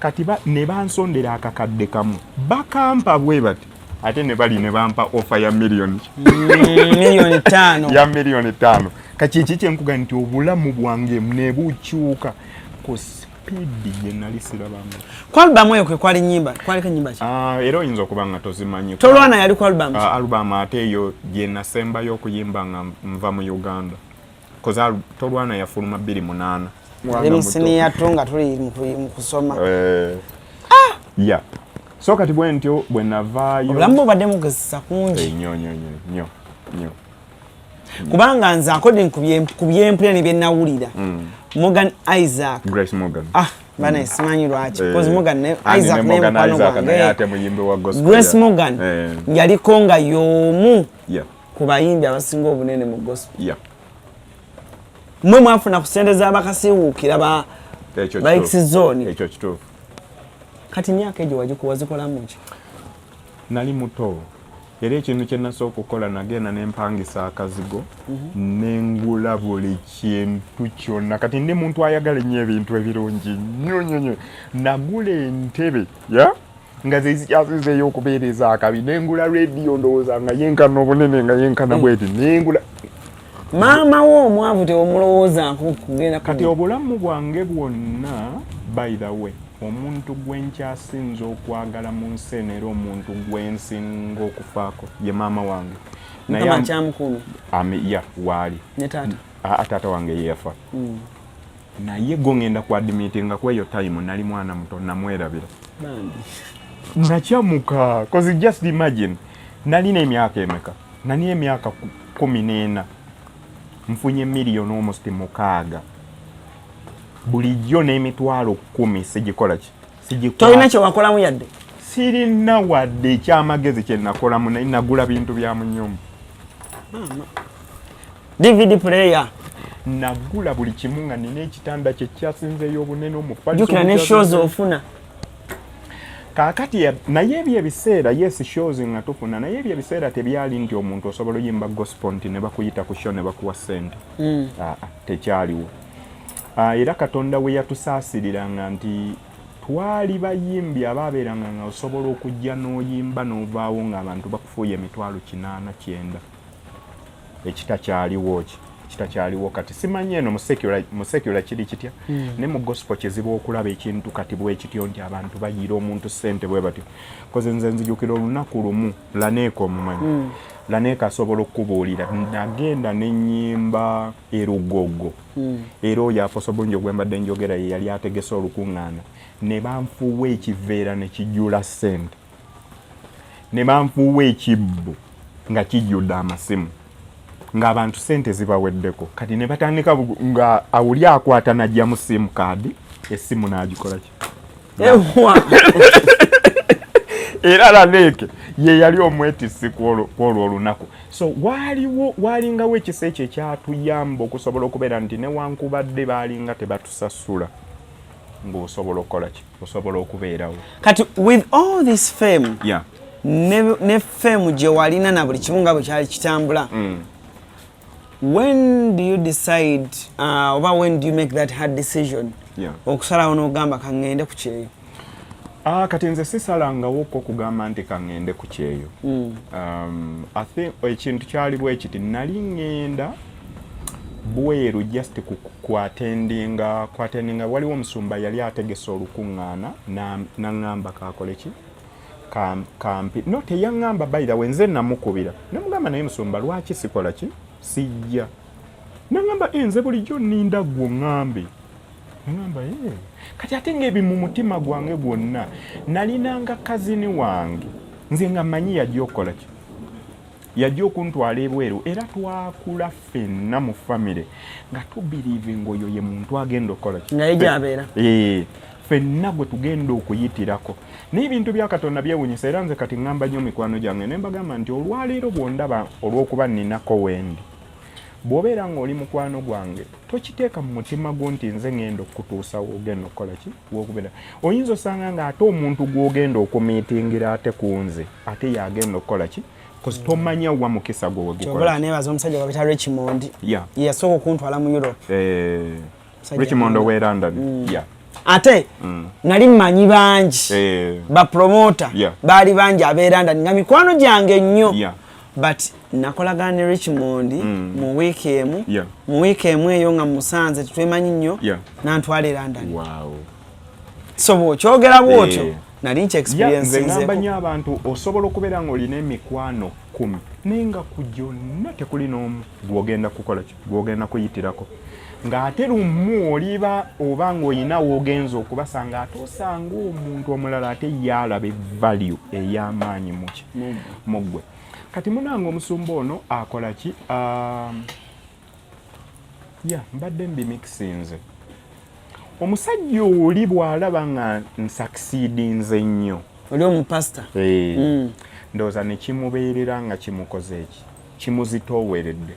kati ne bansondera akakadde kamu bakampa bwe bati ate ne bali ne bampa offer ya million million 5 ya million 5 kachiki kyenkuga nti obulamu bwange ne bukyuka ko speed gye nali sirabamu kwa album eyo kwe kwali nyimba kwali nyimba ki era oyinza okuba nga tozimanyi Tolwana yali ku album album ate eyo gye nasembayo okuyimba nga nva mu Uganda koza Tolwana yafuluma 28 emisini yatunga tuli mu kusoma ya so kati bwe ntyo bwe navaayo obulamu badde mugezesa kungi nyo kubanga nze according ku byempulani bye nawulira Morgan Isaac Grace Morgan bana simanyi lwaki because Morgan Isaac ne mukwano gwange ate muyimbi wa gospel Grace Morgan yaliko nga y'omu ku bayimbi abasinga obunene mu gospel mwe mwafuna ku ssente z'abakasiwuukira ba XCLUSIVE ekyo kituufu kati myaka egyo wazikolamu ki nali muto era ekintu kye nasooka okukola nagenda nempangisa akazigo nengula buli kintu kyonna kati ndi muntu ayagala ennyo ebintu ebirungi nnyo nagula entebe nga zezikyasizeeyo okubeereza akabi nengula rediyo ndowooza nga yenkana obunene nga yenkana bweti nengula maama wo omwavu teomulowoozaako kugenda kati obulamu bwange bwonna by the way omuntu gwenkyasinza okwagala mu nsi era omuntu gwensinga okufaako ye maama wange naye kyamukumi waali ne taata taata wange yeyafa naye gongenda ku admitinga kweyo time nali mwana muto namwerabira nakyamuka cause just imagine nalina emyaka emeka nani emyaka 14 mfunye million almost 6 bulijjo n'emitwalo 10 sigikola ki tolina kye wakolamu yadde sirina wadde ekyamagezi kye nakolamu naye nagula bintu bya mu nnyumba DVD player nagula buli kimu nga nina ekitanda kye kyasinzeeyo obunene jukira ne shows ofuna kaakati naye ebyo ebiseera yes shows nga tufuna naye ebyo ebiseera tebyali nti omuntu osobola oyimba gospel nti ne bakuyita ku show ne bakuwa ssente tekyaliwo era Katonda we yatusaasiliranga nti twali bayimbi abaabeeranga nga osobola okujja n'oyimba n'ovaawo ng'abantu bakufuuya emitwalo 89 ekitakyaliwo kati simanyi eno mu secular kiri kitya ne mu gospel kizibu okulaba ekintu kati bwe kityo nti abantu bayiira omuntu ssente bwe batyo koze nze nzijukira olunaku lumu Laneeka omumanyi Laneeka asobola okubuulira nagenda n'ennyimba erugogo era oyo aposo bungi ogwembadde njogera ye yali ategese olukuŋŋaana ne banfuuwa ekiveera ne kijjula ssente ne banfuuwa ekibbo nga kijjudde amasimu ng'abantu ssente zibaweddeko kati ne batandika nga awuli akwata najja mu simu kaadi essimu n'agikola ki era Laneeka ye yali omwetisi kwolwo olunaku so waalingawo ekisa ekyo ekyatuyamba okusobola okubeera nti newankubadde baalinga tebatusasula ng'osobola okukola ki osobola okubeerawo kati with all this fame ne fame gye walina na buli kimu nga bwe kyali kitambula when do you decide oba when do you make that hard decision okusalawo n'ogamba kaŋŋende ku kyeyo kati nze sisalangawo ko kugamba nti kaŋŋende ku kyeyo I think ekintu kyali bwe kiti nali ŋŋenda bweru just kwatendinga waliwo Musumba yali ategese olukuŋŋaana n'aŋŋamba kakole ki kampi no teyaŋŋamba by the way nze namukubira namugamba naye Musumba lwaki sikola ki sijja n'aŋŋamba nze bulijjo nninda gwo ŋŋambe n'aŋŋamba kati ate ng'ebi mu mutima gwange gwonna nalinanga kazini wange nze nga mmanyi yajja okukola ki yajja okuntwala ebweru era twakula ffenna mu famire nga tubiriivinga oyo ye muntu agenda okukola ki naye gy'abeera ffenna gwe tugenda okuyitirako naye ebintu bya Katonda byewunyisa era nze kati ŋŋamba nnyo mikwano gyange ne mbagamba nti olwaleero bw'ondaba olw'okuba nninako wendi bw'obeera ng'oli mukwano gwange tokiteeka mu mutima gwo nti nze ŋŋenda okutuusawo ogenda okukola ki wokubeera oyinza osanga nga ate omuntu gw'ogenda okumiitingira ate ku nze ate yagenda okukola ki kozi tomanya wa mukisa gwe wegukola nebaza omusajja wabita Richmond yasooka okuntwala mu Europe Richmond ow'e London ate nali mmanyi bangi ba promoter baali bangi abeeranda nga mikwano gyange nnyo but nakolagana ne Richmond mu week emu eyo nga musanze tetwemanyi nnyo nantwala e London. So bw'okyogera bw'otyo nali nki experience nze ngamba nnyo abantu osobola okubeera ng'olina emikwano 10 naye nga ku gyonna tekuli n'omu gw'ogenda kukola ki gw'ogenda kuyitirako ng'ate lumu oliba oba ng'olina w'ogenza okubasanga ate osanga omuntu omulala ate yalaba value ey'amaanyi mu ggwe. Kati munange omusumba ono akola ki? Mbadde mbimixinze. Omusajja oli bw'alaba nga nsucceedinze nnyo. Oli omupasita? Ndowooza ne kimubeerera nga kimukoze eki kimuzitooweredde.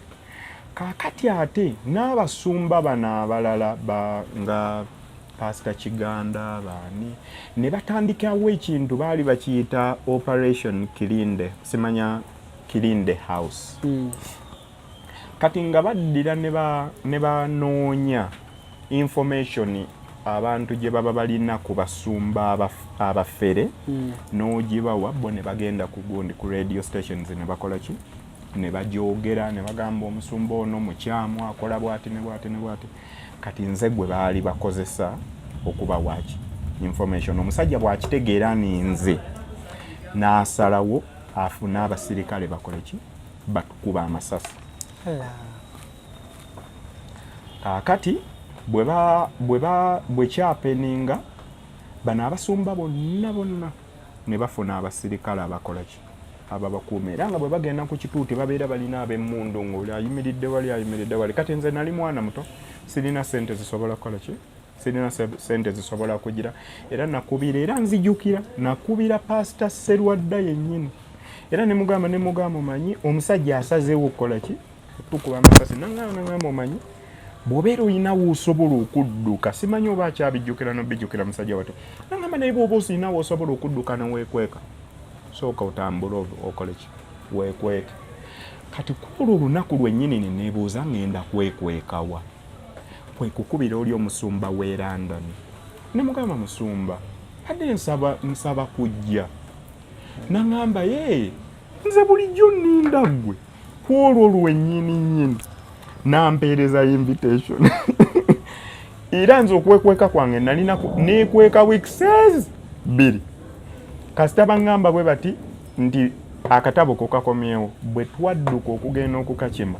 Kaakati ate n'abasumba bano abalala nga Pastor Kiganda baani ne batandikawo ekintu baali bakiyita Operation Kilinde, simanya Kilinde House. Kati nga baddira ne banoonya information abantu gye baba balina ku basumba abafere n'ogibawa bo ne bagenda ku radio stations ne bakola ki ne bajoogera ne bagamba omusumba ono mukyamu akola bwati ne bwati. Kati nze gwe baali bakozesa okuba waki information omusajja bwakitegeera ninze n'asalawo afuna abasirikale bakole ki batukuba amasasi. Kakati bwe kyapeninga bano abasumba bonna ne bafuna abasirikale abakola ki ababakuuma era nga bwe bagenda ku kituuti babeera balina ab'emmundu ng'oli ayimiridde wali. Kati nze nali mwana muto sirina sente zisobola kukola ki sirina sente zisobola kugira era nakubira era nzijukira nakubira Pastor Serwadda yennyini era ne mugamba omanyi omusajja asazeewo okukola ki tukuba amasasi nangamba omanyi bw'obeera olinawo osobola okudduka simanyi oba akyabijjukira nobijjukira musajja wato nangamba naye bw'oba osinawo osobola okudduka neweekweka sooka otambula okole ki weekweke. Kati kulwo olunaku lwennyini neneebuuza ngenda kwekwekawa kwe kukubira oli omusumba w'e London ne mugamba musumba adde nsaba kujja nangamba nze bulijjo nninda ggwe kwolwo lwennyini nampeereza invitation era nze okwekweka kwange nalina neekweka weeks 2 kasita bangamba bwe bati nti akatabo kokakomyewo bwe twadduka okugenda okukakima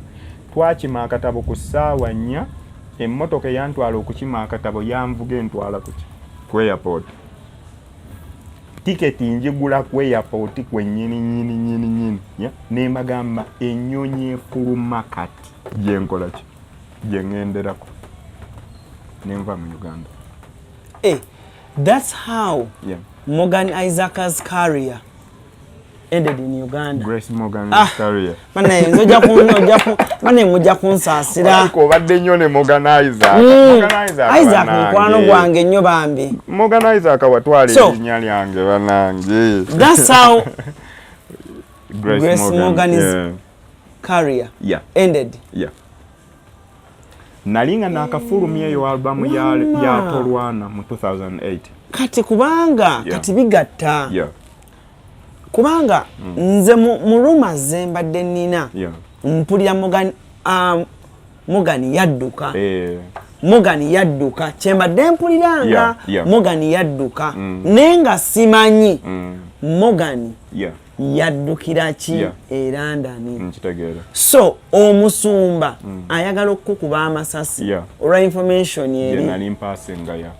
twakima akatabo ku ssaawa 4 emmotoka eyantwala okukima akatabo yanvuga entwala ku airport tiketi njigula ku airport kwennyini nembagamba ennyonyi efuluma kati gyenkola ki gyengenderako nenva mu Uganda. That's how Morgan Isaac's career ended in Uganda. Grace Morgan's career. Mane mujja kunsaasira. Ko badde nnyo ne Morgan Isaac. Isaac mukwano gwange nnyo bambi. Morgan Isaac watwale erinnya lyange banange. That's how Grace Morgan's career ended. Nalinga nakafulumya eyo albamu ya Tolwana mu 2008. Kati kubanga kati bigatta. Kubanga nze mu rumaze mbadde nnina mpulira Morgan yadduka. Morgan yadduka kyembadde mpuliranga Morgan yadduka nenga simanyi Morgan yaddukira ki e London. So omusumba ayagala okukuba amasasi olwa information yeri nali mpasinga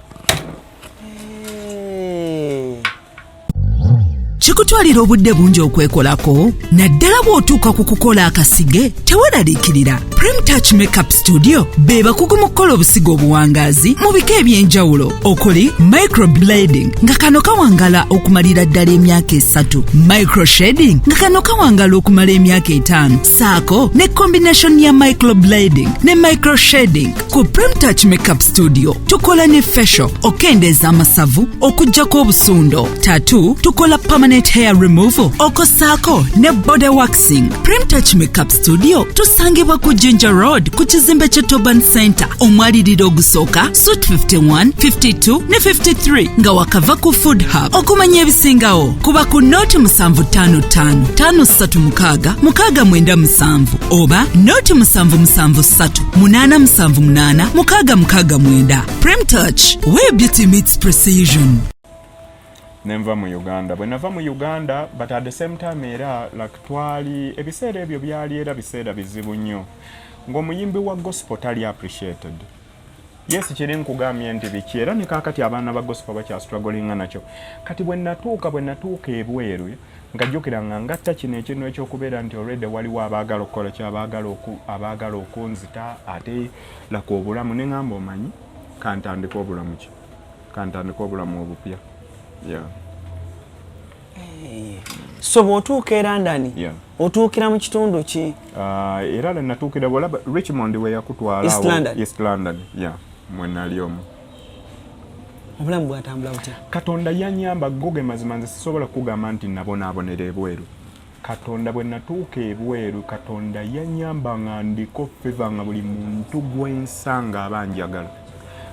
kikutwalira obudde bungi okwekolako naddala bw'otuuka ku kukola akasige teweraliikirira Prem Touch Makeup Studio be bakugu mu kukola obusigo obuwangaazi mu bika eby'enjawulo okuli microblading nga kano kawangala okumalira ddala emyaka 3, microshading nga kano kawangala okumala emyaka 5, saako ne combination ya microblading ne microshading. Ku Prem Touch Makeup Studio tukola ne facial okendeeza amasavu okuggyako obusundo, tattoo tukola permanent hair removal okosaako ne body waxing. Prem Touch Makeup Studio tusangibwa ku Jinja Road ku kizimbe kye Toban Center omwaliriro ogusooka Suite 51, 52 ne 53 nga wakava ku Food Hub. Okumanya ebisingawo kuba ku Note 755 536 697 oba Note 773 878 669. Prem Touch, where beauty meets precision. Nenva mu Uganda. Bwe nava mu Uganda, but at the same time era like twali ebiseera ebyo byali era biseera bizibu nnyo. Ng'omuyimbi wa gospel tali appreciated. Yes, kiri nkugambye nti biki era ne kaakati abaana ba gospel bakya struggling nakyo. Kati bwe natuuka ebweru ngajjukira nga ngatta kino ekintu ekyokubeera nti already waliwo abaagala okukola abaagala okunzita ate lako obulamu ne ngamba omanyi kantandika obulamu ki kantandika obulamu obupya. Yeah. So bw'otuuka e London, yeah. Otuukira mu kitundu ki? Era natuukira bwolaba Richmond we yakutwala East London. East London. Yeah. Mwe nali omwo. Obulamu bwatambula butya? Katonda yanyamba goge mazima nze sisobola kugamba nti nabonaabonera ebweru. Katonda bwe natuuka ebweru, Katonda yanyamba nga ndiko feva nga buli muntu gwensanga abanjagala.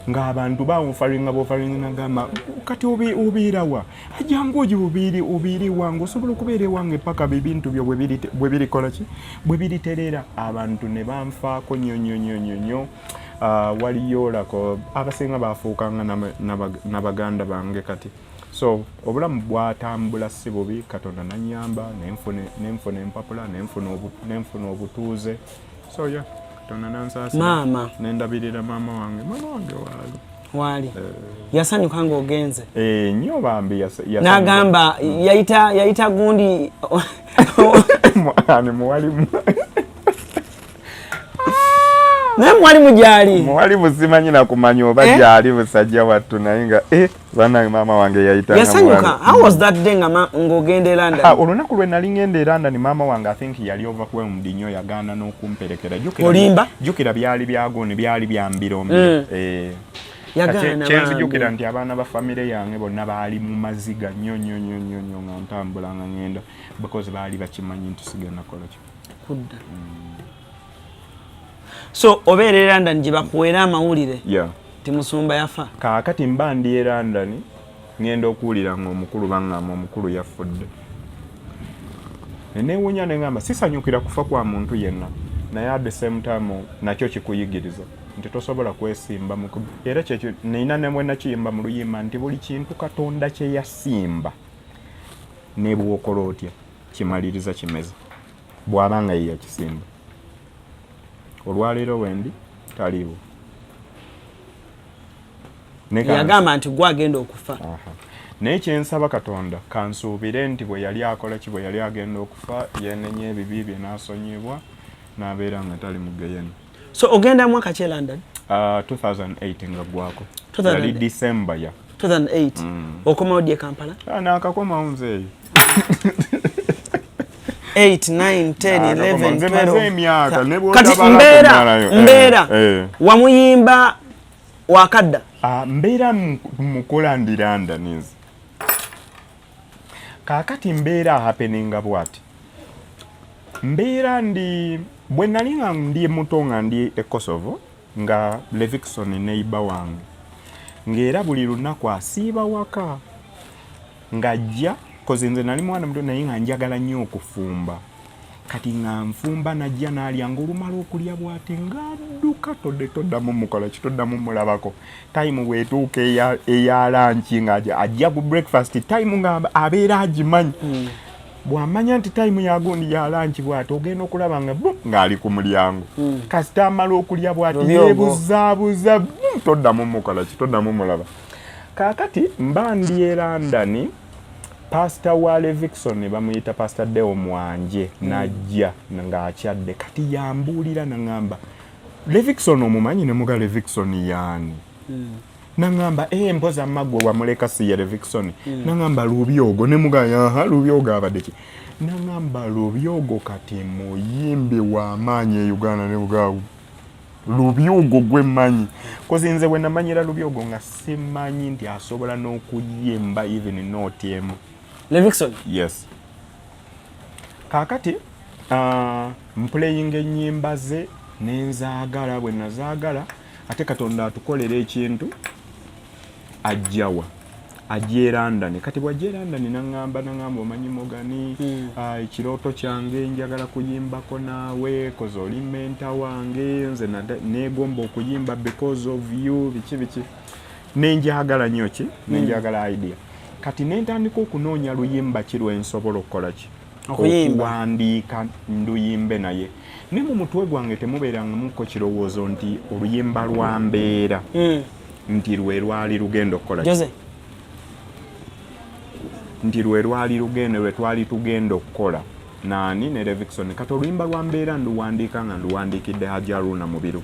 Nga abantu bawufaringa nagamba kati ubirawa ajangu oji ubiri wangu osobola okubeera wange paka bibintu byo bwe birikola ki bwe biriterera abantu ne banfaako nnyo. Waliyo lako abasinga bafuukanga n'abaganda bange kati. So obulamu bwatambula si bubi, Katonda nanyamba nenfuna empapula nenfuna obutuuze. So yeah, Katonda nansasa. Mama nendabirira mama wange wali yasanyuka nga ogenze. Nnyo bambi nagamba yayita gundi muwalimu naye mwalimu gyali muwalimu simanyi nakumanya oba gyali busajja wattu naye nga bannange mama wange yasanyuka. How was that day ng'ogenda e London? Olunaku lwe nali ngenda e London mama wange I think yali overwhelmed nnyo yagaana n'okumperekera. Jjukira byali byagundi byali byambiro kyenzijjukira nti abaana ba famire yange bonna baali mu maziga nnyo nga ntambula nga ngenda because baali bakimanyi nti sigenda kola ki kudda. So obeera e London gye bakuweera amawulire ti Musumba yafa. Kaakati mba ndi e London ngenda okuwulira ng'omukulu bangamba omukulu yafudde. Neewuunya ne ngamba sisanyukira kufa kwa muntu yenna naye at the same time nakyo kikuyigiriza nti tosobola kwesimba era kyekyo nina ne mwe nakiyimba mu luyimba nti buli kintu Katonda kye yasimba ne bw'okola otya kimaliriza kimeze bw'abanga ye yakisimba. Olwaleero wendi taliiwo. Yagamba nti gwe agenda okufa. Naye kyensaba Katonda kansuubire nti bwe yali akola ki bwe yali agenda okufa yenenye ebibi bye n'asonyibwa n'abeera nga tali mu geyeni. So ogenda mwaka ki e London? 2008 nga gwako. Yali December ya 2008. Okomawo ddi e Kampala? Naakakomawo nzeeyo. 8, 9, 10, 11, 12. Kati mbeera wamuyimba wakadda. Mbeera mukola ndi London. Kaakati mbeera happeninga bwati. Mbeera ndi bwe nali nga ndi muto nga ndi e Kosovo nga Levikson neighbor wange. Ng'era buli lunaku asiiba waka ng'ajja koze nze nali mwana muto naye nga njagala nnyo okufumba. Kati nga nfumba najja n'alya ng'olumala okulya bw'ate ng'adduka toddamu mukola ki toddamu mulabako. Time bw'etuuka eya lunch nga ajja ku breakfast time nga abeera agimanyi. Bw'amanya nti time yagundi ya lunch bw'ate ogenda okulaba nga ng'ali ku mulyango. Kasita amala okulya bw'ate yeebuzaabuza toddamu mukola ki toddamu mulaba. Kaakati mba ndi e London. Pastor wa Levikson bamuyita Pastor Deo Mwanje najja ng'akyadde kati yambuulira nangamba Levikson omumanyi ne muga Levikson yaani. Nangamba mpoza magwe wamuleka si ya Levikson. Nangamba Lubyogo ne muga yaha Lubyogo abadde ki. Nangamba Lubyogo kati muyimbi wa maanyi e Uganda ne muga Lubyogo gwe manyi. Kozi nze bwe namanyira Lubyogo nga simanyi nti asobola n'okuyimba even n'otyemu. Levikson? Yes. Kaakati mplaying ennyimba ze nenzaagala bwe nazaagala ate Katonda atukolera ekintu ajjawa ajje London kati bwajje London nangamba omanyi Mogani ekirooto kyange njagala kuyimbako naawe koze oli Menta wange nze negomba okuyimba because of you biki nenjagala nnyo ki nenjagala idea kati nentandika okunoonya luyimba ki lwensobola okukola ki okuwandiika nduyimbe naye ne mu mutwe gwange temubeerangamuko kirowoozo nti oluyimba lwa mbeera nti lwe lwali lugenda okukola ki nti lwe lwali lugendo lwe twali tugenda okukola nani ne Levikson kati oluyimba lwa mbeera nduwandiika nga nduwandiikidde Hajaruna mu biro.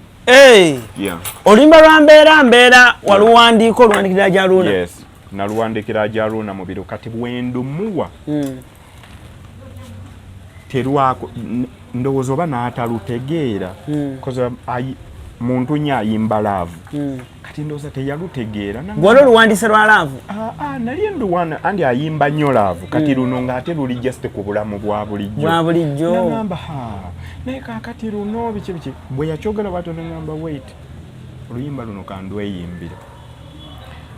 Oluyimba lwa mbeera waluwandiika oluwandiikidde Hajaruna? Yes, naluwandiikira Hajaruna mu biro kati bwendumuwa terwako ndowooza oba n'atalutegeera koza muntu nnyo ayimba laavu kati ndowooza teyalutegeera gw'olwo oluwandiise lwa laavu nali nduwana andi ayimba nnyo laavu kati luno ng'ate luli just ku bulamu bwa bulijjo nagamba naye kaakati luno biki bwe yakyogera bwato nagamba wait oluyimba luno kandweyimbira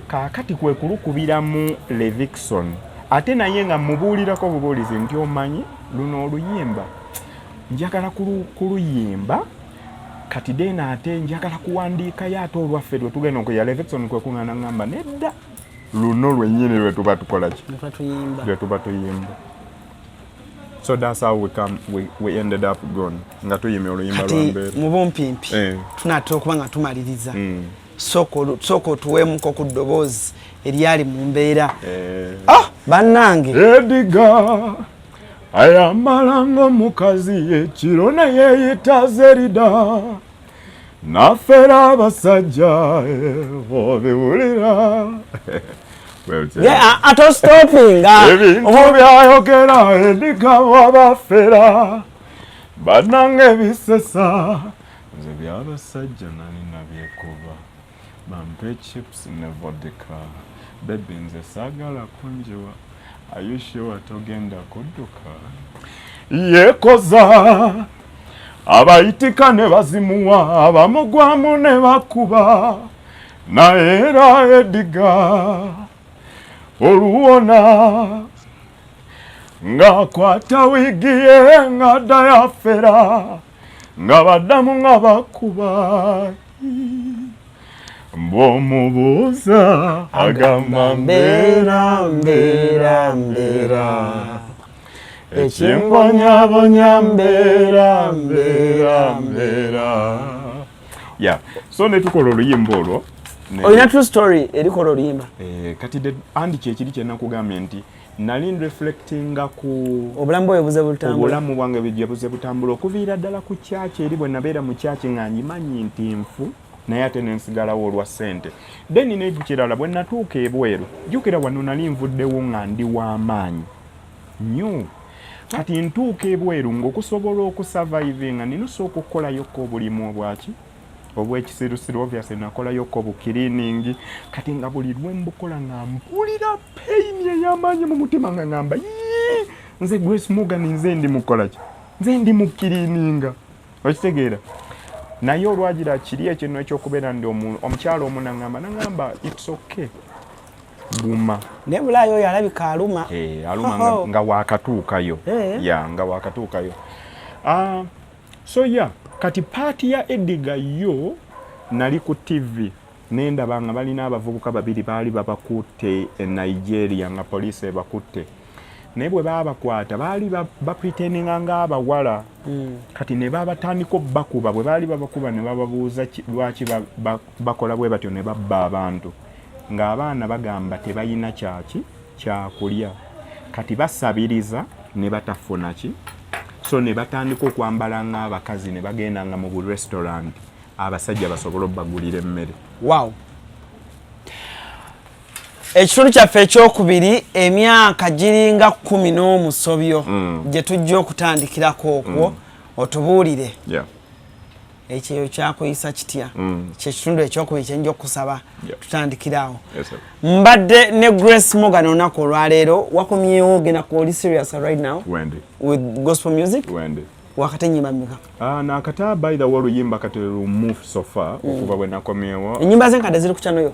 kaakati kwe kulukubiramu Levikson ate naye nga mubuulirako bubuulizi nti omanyi luno oluyimba njagala kuluyimba kati dena ate njagala kuwandiika ate olwaffe lwe tugenda okuya Levikson kwe kuŋŋaana ngamba nedda luno lwennyini lwe tuba tukola ki lwe tuba tuyimba. So that's how we ended up going nga tuyimya oluyimba lwa mbeera kati mu bumpimpi tunatera okuba nga tumaliriza soko tuweemuko ku ddoboozi eryali mu mbeera bannange Ediga ayambala ng'omukazi ekiro naye yita Zerida nafera abasajja obiwulira atostopinga ebintu byayogera Ediga wabafera bannange bisesa nze byabasajja nani nabyekuba bampe chips ne vodka bebi nze saagala kunjiwa ayushiwa togenda kudduka yekoza abayitika ne bazimuwa abamugwamu ne bakuba naye era Ediga oluwona ng'akwata wigi ye ng'adda yafera nga baddamu nga bakuba mb'omubuuza agamba mbeera ekimbonyabonya mbeera. So ne tukola oluyimba olwo olina true story erikola oluyimba kati andi kyekiri kye nakugambye nti nali reflectinga ku obulamu bwe buze butambula obulamu bwange bijja buze butambula okuviira ddala ku kyaki eri bwe nabeera mu kyaki nga nyimanyi nti nfu naye ate nensigalawo olwa ssente then nekirala bwe natuuka ebweru jjukira wano nali nvuddewo nga ndi w'amaanyi nnyo kati ntuuka ebweru ng'okusobola okusurvivinga ninusooka okukolayoko obulimu obwaki obw'ekisirusiru obviously nakolayoko obukiriiningi kati nga buli lwe mbukola nga mpulira pain ey'amaanyi mu mutima nga ngamba nze Grace Morgan nze ndi mukola ki nze ndi mukiriininga okitegeera naye olwagira kiri ekintu ekyokubeera ndi omukyalo omu nangamba it's okay guma ne bulaayo oyo alabika aluma aluma nga wakatuukayo nga wakatuukayo so kati paati ya Ediga yo nali ku TV nendaba nga balina abavubuka babiri baali babakutte e Nigeria nga poliisi ebakutte naye bwe babakwata baali bapretendinga ng'abawala kati ne babatandika bakuba bwe baali babakuba ne bababuuza lwaki bakola bwe batyo ne babba abantu ng'abaana bagamba tebalina kyakulya kati basabiriza ne batafuna ki so ne batandika okwambala ng'abakazi ne bagenda nga mu bu restaurant abasajja basobola obbagulira emmere. Wow. Ekitundu kyaffe ekyokubiri emyaka giringa 10 n'omusobyo gye tujja okutandikirako okwo otubuulire ekyo kyakuyisa kitya kyekitundu ekyokubiri kyenja okusaba tutandikirawo mbadde ne Grace Morgan olunaku olwaleero wakomyewo genda ku oli serious right now with gospel music wakati nyimba mmeka nakata by the way oluyimba kati move so far okuva bwe nakomyewo ennyimba zenkadde ziri ku channel yo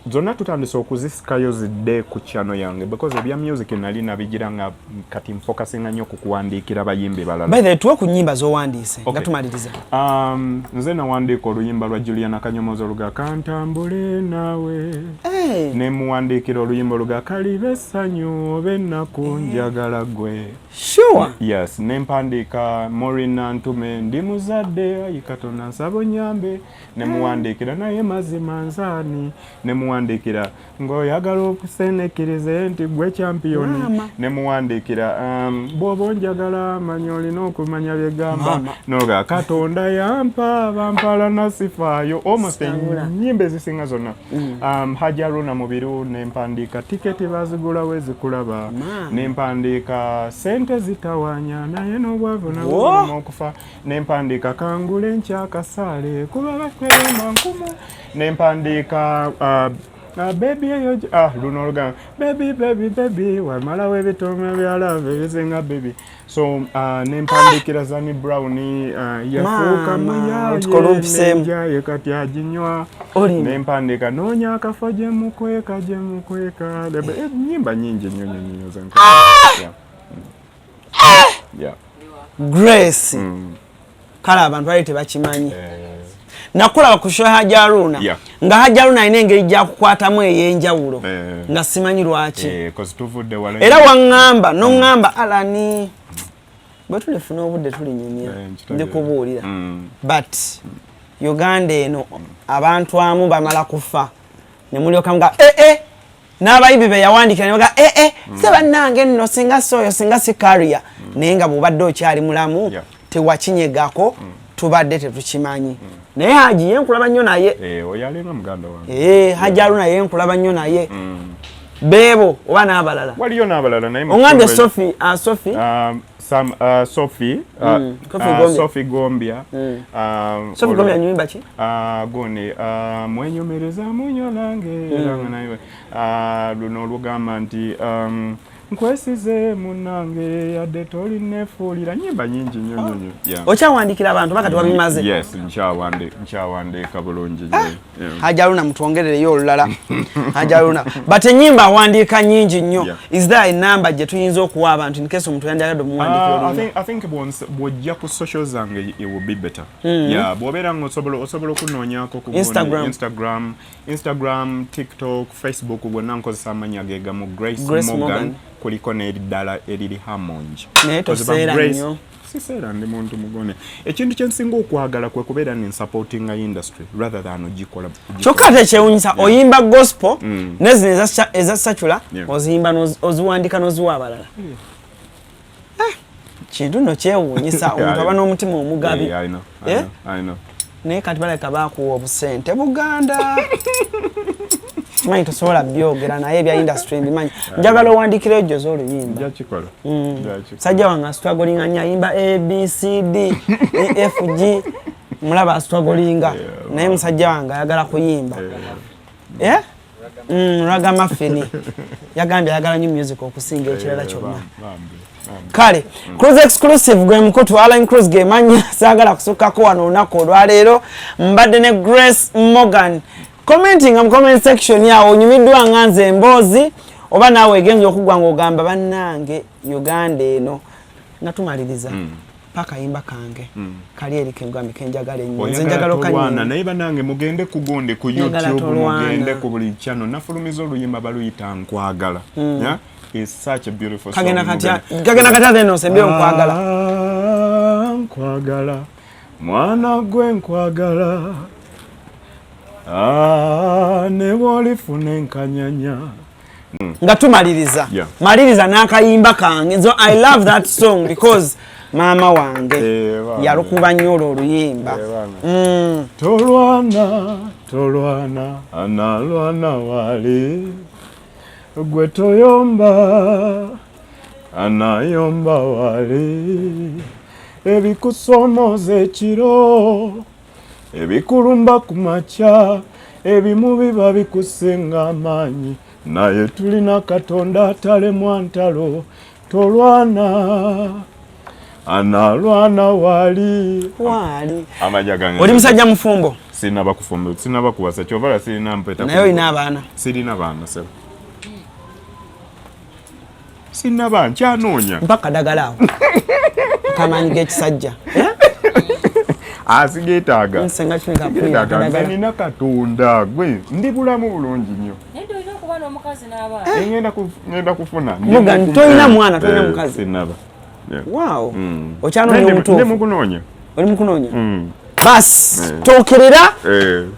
zonna tutandise okuzisikayo zidde ku channel yange because ebya music nali nabigira nga kati nfokasinga nnyo ku kuwandiikira bayimbi balala. By the way tuwe ku nnyimba z'owandiise nga tumaliriza. Nze nawandiika oluyimba lwa Juliana Kanyomozo luga kantambule naawe ne muwandiikira oluyimba luga kalibe essanyu oba ennaku njagala gwe. Sure. Yes, ne mpandiika Morina Ntume ndi muzadde ayi Katonda nsaba onyambe ne muwandiikira naye mazima nzaani ne muwandiikira ng'oyagala okusenekirize nti gwe champiyoni ne muwandiikira bw'oba onjagala manya olina okumanya byegamba noga Katonda yampa bampala nasifaayo almost ennyimba ezisinga zonna. Hajaruna mubiru ne mpandiika tiketi bazigulawo ezikulaba ne mpandiika sente zitawanya naye n'obwavu nabwo okufa ne mpandiika kangule nkyakasaale kuba bakwema nkumu ne mpandiika baby luno olugamba baby wamalawo ebitome bya love ebisinga baby so ne mpandiikira Zani Brown yafuuka muyaye kati aginywa ne mpandiika noonya akafo gye mukweka nyimba nyingi nnyo zenka. Grace kale abantu bali tebakimanyi nakulaba ku show Hajaruna nga Hajaruna alina engeri gyakukwatamu ey'enjawulo nga simanyi lwaki era waŋŋamba noŋŋamba alani bwe tulifuna obudde tulinyumya ndikubuulira but Uganda eno abantu amu bamala kufa ne mulyoka nga n'abayibi be yawandikira ne baga se bannange nno singa soyo singa si career naye nga bw'obadde okyali mulamu tewakinyegako tubadde tetukimanyi naye Haji yenkulaba nnyo naye oyalenga muganda wange Hajaruna yenkulaba nnyo naye beebo oba n'abalala waliyo n'abalala naye oŋŋambye Sophie Gombia Sophie Gombia nyimba ki gone mwenyomereza munyo nange eranga naye luno olugamba nti nkwesize munange yadde tolinefuulira nyimba nyingi nnyo okyawandiikira abantu bakati wabimaze. Yes, nkyawandiika bulungi Hajaruna mutwongerereyo olulala Hajaruna but ennyimba awandiika nyingi nnyo. Is there a number gye tuyinza okuwa abantu in case omuntu yanjagadde omuwandiikira? I think bw'ojja ku social zange it will be better. Bw'obeera ng'osobola okunoonyaako ku Instagram, TikTok, Facebook bwonna nkozesa amannya geegamu Grace Morgan kuliko n'eddala eriri Hamongi. Naye toseera nnyo. Siseera ndi muntu mugone. Ekintu kye nsinga okwagala kwe kubeera ne supporting industry rather than ogikola. Kyokka tekyewunyisa oyimba gospel nezino eza sacula oziyimba oziwandika n'oziwa abalala. Kintu nno kyewuunyisa omuntu aba n'omutima omugabi. I know. Naye kati baleka baakuwa obusente Buganda. Simanyi tosobola byogera naye ebya industry mbimanyi. Njagala owandiikira ejjo z'oluyimba. Jakikola. Sajja wange struggling nya yimba ABCD EFG mulaba struggling naye musajja wange ayagala kuyimba. Raga Mafini yagambye ayagala new music okusinga ekirala kyonna. Kale CRUZ exclusive gwe mkutu ALLANCRUZ ge manya sagala kusukako wano olunaku olwaleero mbadde ne Grace Morgan commenting mu comment section yawo onyumiddwa nga nze emboozi oba naawe egenza okugwa ng'ogamba bannange Uganda eno nga tumaliriza paka yimba kange kali erike ngwami kenjagala ennyo nze njagala okanyina naye bannange mugende ku gundi ku YouTube mugende ku buli channel nafulumiza oluyimba baluyita nkwagala. It's such a beautiful song. Kagena katya deno sembe nkwagala. Nkwagala mwana gwe nkwagala ne wolifune nkanyanya nga tumaliriza maliriza n'akayimba kange. So I love that song because mama wange yalukuba nnyo oluyimba. Tolwana analwana wali gwe toyomba anayomba wali ebikusomoza ekiro ebikulumba ku makya ebimu biba bikusinga amaanyi naye tulina Katonda atalemwa ntalo. Tolwana analwana wali amajaga oli musajja mufumbo sinaba kufumbo sinaba kuwasa chovala sirina mpeta nayo ina abaana sirina baana sebo sinna bana kyanoonya mpaka dagalaawo kamanyi g'ekisajja asigeetaaga nsenga kinika nina katonda gwe ndi bulamu bulungi nnyo ngenda kufuna Morgan toyina mwana toyina mukazi sinaba wow okyanoonya omutuufu mukunoonya oli mukunoonya bas tookerera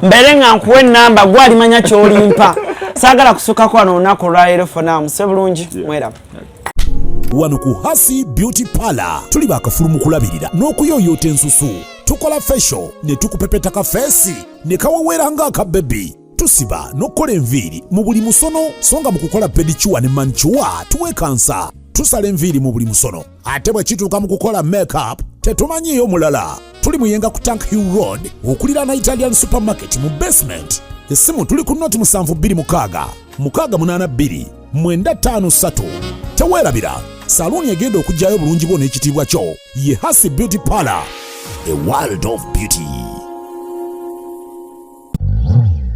mbere nga nkuwa ennamba gwalimanya kyolimpa saagala kusukako wano olunaku olwaleero fona muse bulungi mweraba wano ku Hasi Beauty Parlor tuli bakafulu mu kulabirira n'okuyooyoota ensusu tukola facial ne tukupepeta ka feesi ne kawewera ng'aka bebi tusiba n'okukola enviiri mu buli musono songa mu kukola pedicure ne manicure tuwe kansa tusala enviiri mu buli musono ate bwe kituuka mu kukola makeup tetumanyiiyo mulala tuli muyenga ku Tank Hill Road okuliraana Italian supermarket mu basement essimu tuli ku noti 7266 682 953 teweerabira saluuni egenda okujjayo bulungi bwo n'ekitiibwa kyo ye Hasi Beauty Parlor, a world of beauty.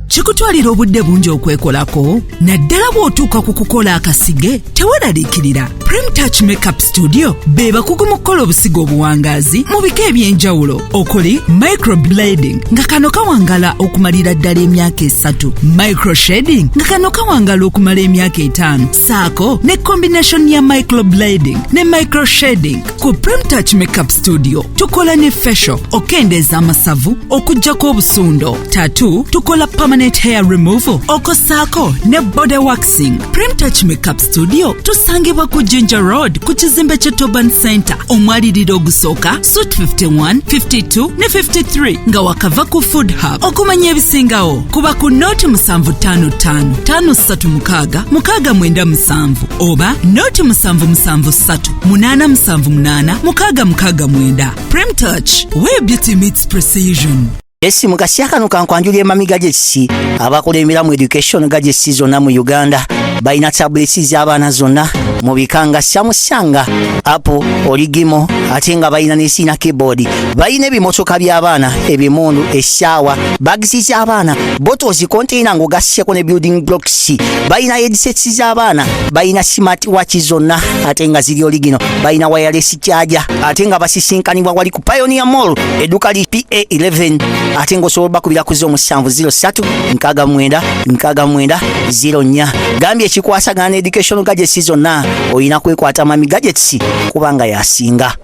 Kikutwalira obudde bungi okwekolako naddala bw'otuuka ku kukola akasige teweeraliikirira Prem Touch Makeup Studio be bakugu mu kukola obusigo obuwangaazi mu bika eby'enjawulo okuli microblading nga kano kawangala okumalira ddala emyaka 3 microshading nga kano kawangala okumala emyaka 5 saako ne combination ya microblading ne microshading ku Prem Touch Makeup Studio tukola ne facial okendeeza amasavu okuggyako obusundo tattoo tukola permanent hair removal okosaako ne body waxing. Prem Touch Makeup Studio tusangibwa ku Ginger Road ku kizimbe kye Toban Center omwaliriro ogusooka Suite 51, 52 ne 53 nga wakava ku Food Hub. Okumanya ebisingawo kuba ku noti 755 536 697 oba noti 773 878 669. Prem Touch, where beauty meets precision. Essimu kasya kano kankwanjulira emamiga gy'ekisi abakola emiramu education gy'ekisi zonna mu Uganda balina tablets z'abaana zonna mu bikanga syamusanga apo oligimo ate nga balina n'esiina keyboard balina ebimotoka by'abaana ebimundu essaawa bagisi z'abaana bottles container ng'ogasseko ne building blocks balina headsets z'abaana balina smart watch zonna ate nga ziri oligino balina wireless charger ate nga basisinkanibwa wali ku Pioneer Mall edduka li PA11 ate ng'osobola bakubira ku 0703 69 69 04 gambye ekikwasagana ne educational gadgets zonna oyina kwekwata mami gadgets kubanga yasinga.